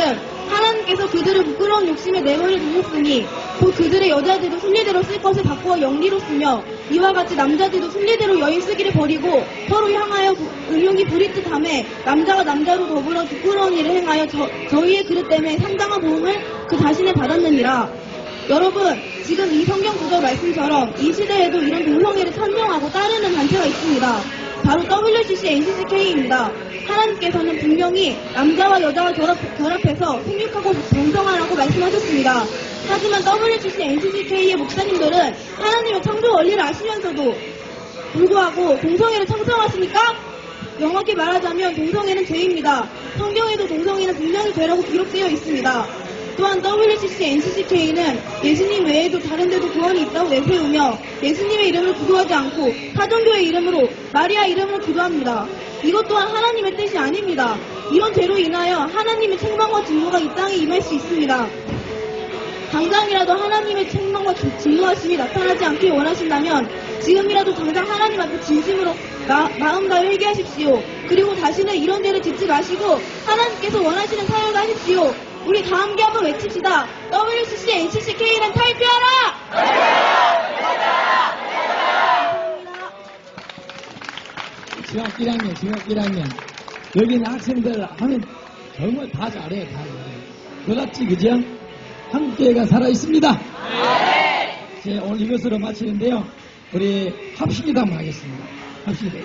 하나님께서 그들을 부끄러운 욕심에 내버려 두셨으니 곧 그들의 여자들도 순리대로 쓸 것을 바꾸어 영리로 쓰며 이와 같이 남자들도 순리대로 여인 쓰기를 버리고 서로 향하여 의욕이 부릴 듯하며 남자가 남자로 더불어 부끄러운 일을 행하여 저희의 그릇 때문에 상당한 보응을 그 자신에 받았느니라. 여러분, 지금 이 성경 구절 말씀처럼 이 시대에도 이런 동성애를 찬명하고 따르는 단체가 있습니다. 바로 WCC, NCCK입니다. 하나님께서는 분명히 남자와 여자와 결합해서 생육하고 동성하라고 말씀하셨습니다. 하지만 WCC, NCCK의 목사님들은 하나님의 창조 원리를 아시면서도 불구하고 동성애를 창성하십니까? 명확히 말하자면 동성애는 죄입니다. 성경에도 동성애는 분명히 죄라고 기록되어 있습니다. 또한 WCC, NCCK는 예수님 외에도 다른 데도 구원이 있다고 내세우며 예수님의 이름을 기도하지 않고 타종교의 이름으로 마리아 이름으로 기도합니다. 이것 또한 하나님의 뜻이 아닙니다. 이런 죄로 인하여 하나님의 책망과 진노가 이 땅에 임할 수 있습니다. 당장이라도 하나님의 책망과 진노하심이 나타나지 않길 원하신다면 지금이라도 당장 하나님 앞에 진심으로 마음 다해 회개하십시오. 그리고 다시는 이런 죄를 짓지 마시고 하나님께서 원하시는 사역을 하십시오. 우리 다 함께 한번 외칩시다. WCC, NCCK는 탈퇴하라! 중학교 1학년. 여기 있는 학생들 하면 정말 다 잘해요, 다 잘해요. 그렇지, 그죠? 한국교회가 살아있습니다. 네. 오늘 이것으로 마치는데요. 우리 합심기도 하겠습니다. 합심기도.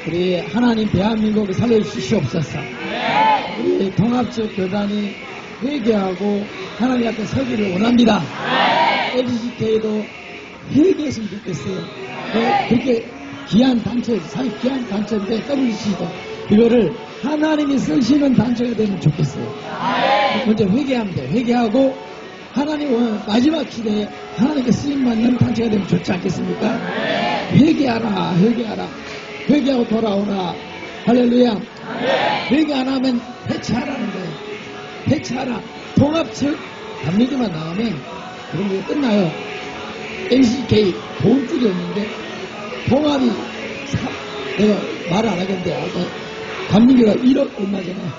우리 하나님 대한민국을 살려주시옵소서. 우리 통합적 교단이 회개하고 하나님 앞에 서기를 원합니다. LCK도 회개했으면 좋겠어요. 그렇게 귀한 단체, 사실 귀한 단체인데 WC도 이거를 하나님이 쓰시는 단체가 되면 좋겠어요. 먼저 회개하면 돼요. 회개하고 하나님 오늘 마지막 시대에 하나님께 쓰임받는 단체가 되면 좋지 않겠습니까? 회개하라. 회개하고 돌아오라. 할렐루야. 회개 안 하면 해체하라는 거예요. 해체하라. 통합측 담리기만 나오면 그런 게 끝나요. NCK 돈 줄이 없는데 통합이 내가 말을 안 하겠는데 아까 담리기가 1억 얼마잖아요.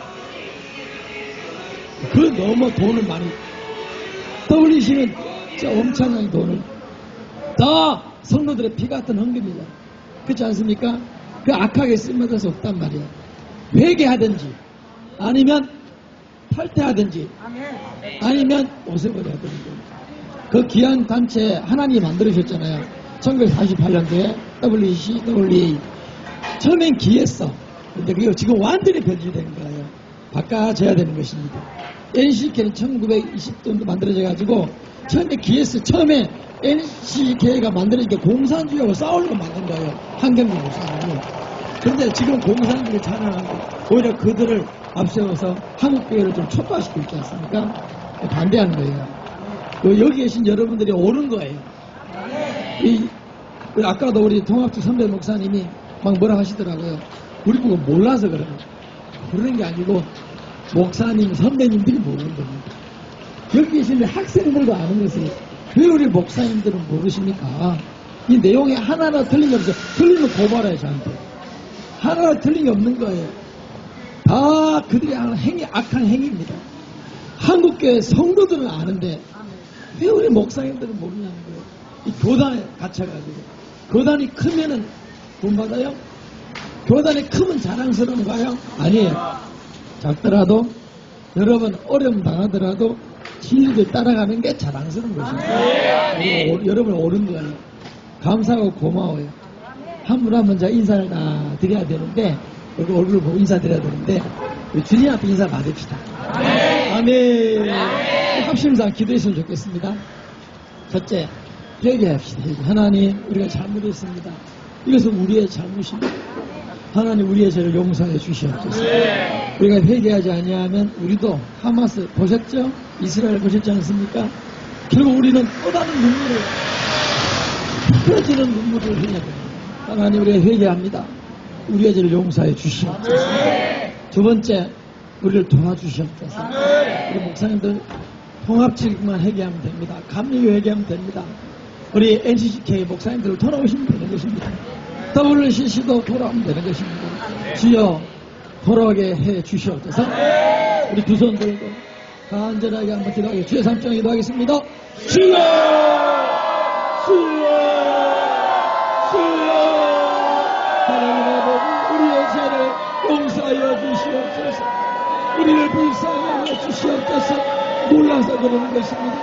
그 너무 돈을 많이 떠올리시면 진짜 엄청난 돈을 다 성도들의 피 같은 헌금이다. 그렇지 않습니까? 그 악하게 쓰임받을 수 없단 말이야. 회개하든지 아니면 탈퇴하든지 아니면 없애버려야되는 그 귀한 단체 하나님이 만들어주셨잖아요. 1948년도에 WCWA 처음엔 기했어. 근데 그게 지금 완전히 변질된 거예요. 바꿔줘야 되는 것입니다. NCK는 1920년도 만들어져가지고 처음에 기했어. 처음에 NCK가 만들어지니까 공산주의하고 싸우려고 만든 거예요. 한경민 목사님이. 그런데 지금 공산주의를 찬양하고 오히려 그들을 앞세워서 한국교회를 좀 촉발시키고 있지 않습니까? 반대하는 거예요. 여기 계신 여러분들이 옳은 거예요. 아까도 우리 통합주 선배 목사님이 막 뭐라 하시더라고요. 우리 보고 몰라서 그래요. 그러는 게 아니고 목사님, 선배님들이 모르는 겁니다. 여기 계신 학생들도 아는 것을 왜 우리 목사님들은 모르십니까? 이 내용에 하나하나 틀린 게 없어요. 틀리면 고발해요, 저한테. 하나하나 틀린 게 없는 거예요. 다 그들이 하는 행위, 악한 행위입니다. 한국교회 성도들은 아는데 왜 우리 목사님들은 모르냐는 거예요. 이 교단에 갇혀가지고. 교단이 크면은 돈 받아요? 교단이 크면 자랑스러운가요? 아니에요. 작더라도 여러분 어려움 당하더라도 진리를 따라가는 게 자랑스러운 것입니다. 여러분 옳은 거예요. 감사하고 고마워요. 한 분 한 분 자 인사를 다 드려야 되는데 여기 얼굴을 보고 인사드려야 되는데 우리 주님 앞에 인사 받읍시다. 아멘. 합심상 기도했으면 좋겠습니다. 첫째, 회개합시다. 하나님, 우리가 잘못했습니다. 이것은 우리의 잘못입니다. 하나님, 우리의 죄를 용서해 주시옵소서. 우리가 회개하지 아니하면 우리도 하마스 보셨죠? 이스라엘 보셨지 않습니까? 결국 우리는 또 다른 눈물을, 흐려지는 눈물을 흘려야 됩니다. 하나님, 우리가 회개합니다. 우리의 죄를 용서해 주시옵소서. 두 번째, 우리를 도와주시옵소서. 우리 목사님들 통합직만 회개하면 됩니다. 감리교 회개하면 됩니다. 우리 NCCK 목사님들 돌아오시면 되는 것입니다. WCC도 돌아오면 되는 것입니다. 주여 돌아오게 해 주시옵소서. 우리 두 손 들고 간절하게 한번 기도하겠습니다. 주의 삼정 기도하겠습니다. 주여 주여 주여 하나님 아버지 우리의 죄를 용서하여 주시옵소서. 우리를 불쌍하여 주시옵소서. 몰라서 그러는 것입니다.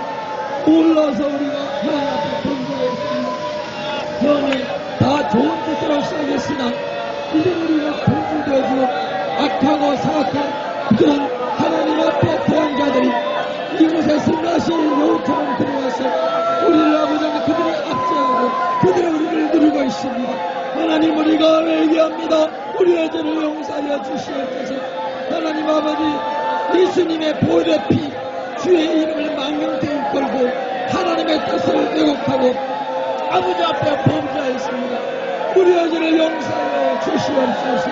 몰라서 우리가 하나님 앞에 범죄했습니다. 형이 다 좋은 뜻으로 시작했으나 이제 우리가 범죄되어지고 악하고 사악한 그런 하나님 앞에 대한 자들이 이곳에 승리하신 여우처럼 들어와서 우리를 아버지 그들을 압제하고 그들의 우리를 누르고 있습니다. 하나님 우리가 회개합니다. 우리의 죄를 용서하여 주시옵소서. 하나님 아버지 예수님의 보혈의 피 주의 이름을 망명되이 걸고 하나님의 뜻을 왜곡하고 아버지 앞에 범죄하였습니다. 우리의 죄를 용서하여 주시옵소서.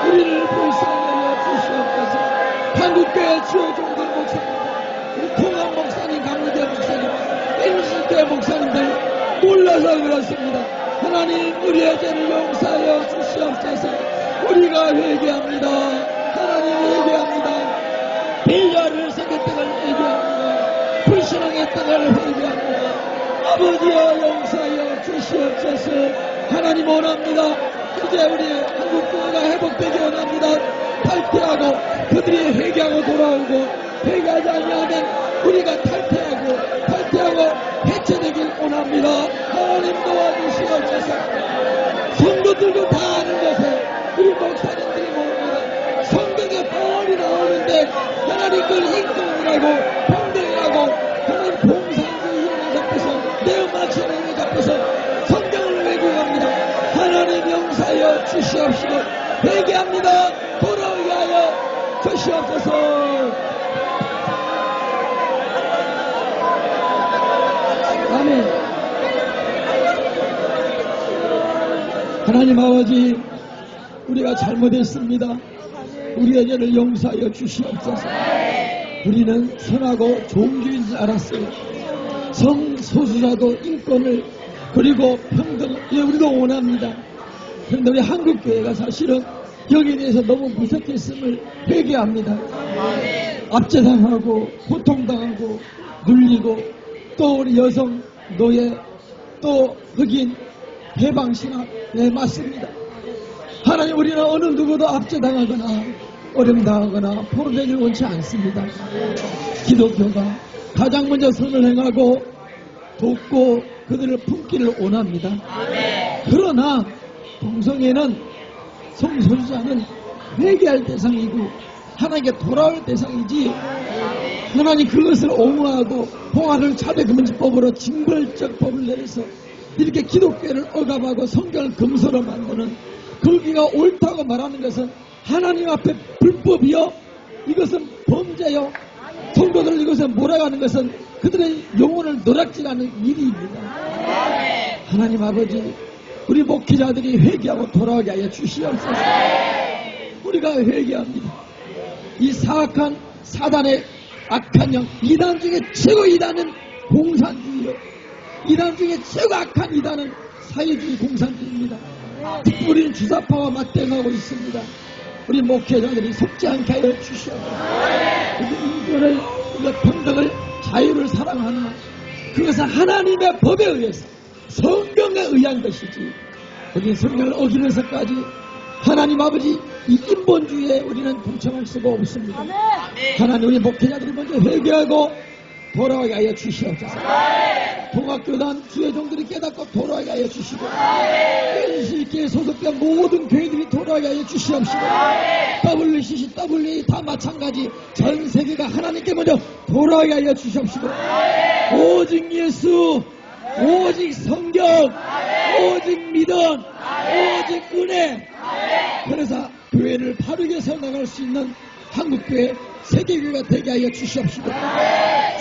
우리를 불쌍하여 주시옵소서. 한국교회 주요 종들 목사님, 우리 통합 목사님, 감리대 목사님, NCK 목사님들 몰라서 그렇습니다. 하나님 우리의 죄를 용서하여 주시옵소서. 우리가 회개합니다. 하나님 회개합니다. 비자를 생겼던 걸 회개합니다. 불신앙했던 걸 회개합니다. 아버지여 용서하여 주시옵소서. 하나님 원합니다. 이제 우리 한국교회가 회복되기 원합니다. 탈퇴하고 그들이 회개하고 돌아오고 회개하지 아니하면 우리가 탈퇴하고 해체되길 원합니다. 하나님 도와주시옵소서. 성도들도 다 아는 것에 우리 목사님들이 뭡니다. 성경에 뻔히 나오는데 하나님 그걸 인권이라고 평등이라고 하나님 공산주의 이름을 잡혀서 네오마치즘을 잡혀서 성경을 왜곡합니다. 하나님 용서하여 주시옵시고 회개합니다. 돌아오게 하여 주시옵소서. 아멘. 하나님 아버지, 우리가 잘못했습니다. 우리의 죄를 용서하여 주시옵소서. 우리는 선하고 좋은 주인 줄 알았어요. 성소수자도 인권을 그리고 평등을 우리도 원합니다. 그런데 우리 한국교회가 사실은 여기에 대해서 너무 무색했음을 회개합니다. 압제당하고 고통당하고 눌리고 또 우리 여성 노예 또 흑인 해방신학 네 맞습니다. 하나님 우리는 어느 누구도 압제당하거나 어려움당하거나 포로되기를 원치 않습니다. 기독교가 가장 먼저 선을 행하고 돕고 그들을 품기를 원합니다. 그러나 동성애는 성소수자는 회개할 대상이고 하나님께 돌아올 대상이지 하나님 그것을 옹호하고 봉화를 차별금지법으로 징벌적 법을 내려서 이렇게 기독교를 억압하고 성경을 금서로 만드는 거기가 옳다고 말하는 것은 하나님 앞에 불법이요 이것은 범죄요 성도들 이것에 몰아가는 것은 그들의 영혼을 노략질하는 일입니다. 하나님 아버지 우리 목회자들이 회개하고 돌아오게 하여 주시옵소서. 우리가 회개합니다. 이 사악한 사단의 악한 영 이단 중에 최고 이단은 공산주의요. 이단 중에 최고 악한 이단은 사회주의 공산주의입니다. 특히 우리는 주사파와 맞대응하고 있습니다. 우리 목회자들이 속지 않게 하여 주시옵소서. 인권을 평등을 자유를 사랑하나 그것은 하나님의 법에 의해서 성경에 의한 것이지 우리 성경을 어기면서까지 하나님 아버지 이 인본주의에 우리는 동참할 수가 없습니다. 하나님 우리 목회자들이 먼저 회개하고 돌아오게 하여 주시옵소서. 통합교단 주의종들이 깨닫고 돌아오게 하여 주시고 NCC에 소속된 모든 교회들이 돌아오게 하여 주시옵시고 WCC, WA 다 마찬가지 전 세계가 하나님께 먼저 돌아오게 하여 주시옵시고 오직 예수 오직 성경 오직 믿음 오직 은혜 그래서 교회를 바르게 세워나갈 수 있는 한국교회 세계교회가 되게 하여 주시옵시고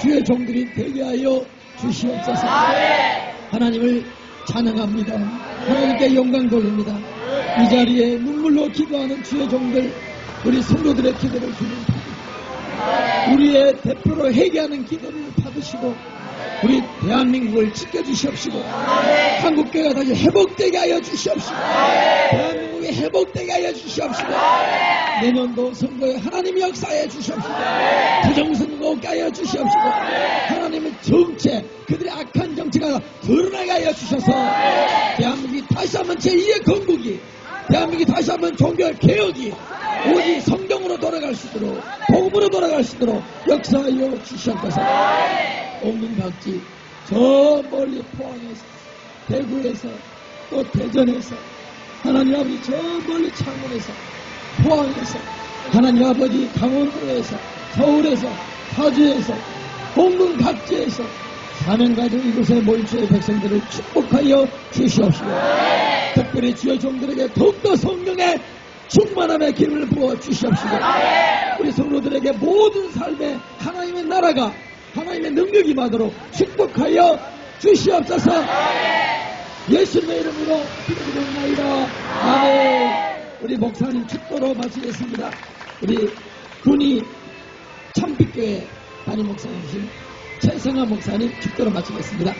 주의 종들이 되게 하여 주시옵소서. 하나님을 찬양합니다. 하나님께 영광 돌립니다. 이 자리에 눈물로 기도하는 주의 종들 우리 성도들의 기도를 주님 받으시고 우리의 대표로 회개하는 기도를 받으시고 우리 대한민국을 지켜주시옵시고 한국교회가 다시 회복되게 하여 주시옵시고 대한민국이 회복되게 하여 주시옵시고 내년도 선거에 하나님이 역사해 주시옵시고 부정선거 없게 하여 주시옵시고 하나님의 정체 그들의 악한 정체가 드러나게 하여 주셔서 대한민국이 다시 한번 제2의 건국이 대한민국이 다시 한번 종교개혁이 오직 성경으로 돌아갈 수 있도록 복음으로 돌아갈 수 있도록 역사하여 주시옵소서. 옥민각지 저 멀리 포항에서 대구에서 또 대전에서 하나님 아버지 저 멀리 창원에서 포항에서 하나님 아버지 강원도에서 서울에서 파주에서 옥민각지에서 사명가족 이곳에 모인 주의 백성들을 축복하여 주시옵시고 특별히 주의 종들에게 더욱더 성령의 충만함의 기름을 부어 주시옵시고 우리 성도들에게 모든 삶에 하나님의 나라가 하나님의 능력이 임하도록 축복하여 주시옵소서. 예수님의 이름으로 기도드립니다. 아멘. 우리 목사님 축도로 마치겠습니다. 우리 군이 참빛교회 담임 목사님이신 최성환 목사님 축도로 마치겠습니다.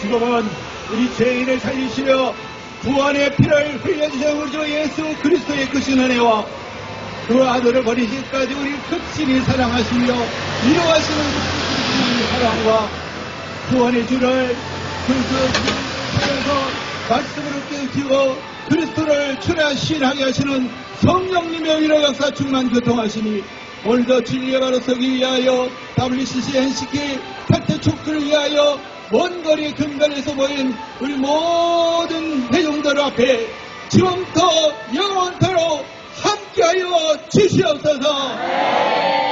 수고만 우리 죄인을 살리시며 구원의 피를 흘려주신 우리 주 예수 그리스도의 크신 은혜와 그 아들을 버리시기까지 우리를 극진히 사랑하시며 이루하시는 사랑과 구원의 주를 그리스도에서 말씀으로 깨우치고 그리스도를 추려 신하게 하시는 성령님의 위로 역사 충만 교통하시니 오늘도 진리의 바로 서기 위하여 WCC NCK 팩트 촉구를 위하여 먼 거리 근간에서 모인 우리 모든 회중들 앞에 지금부터 영원토록 함께하여 주시옵소서.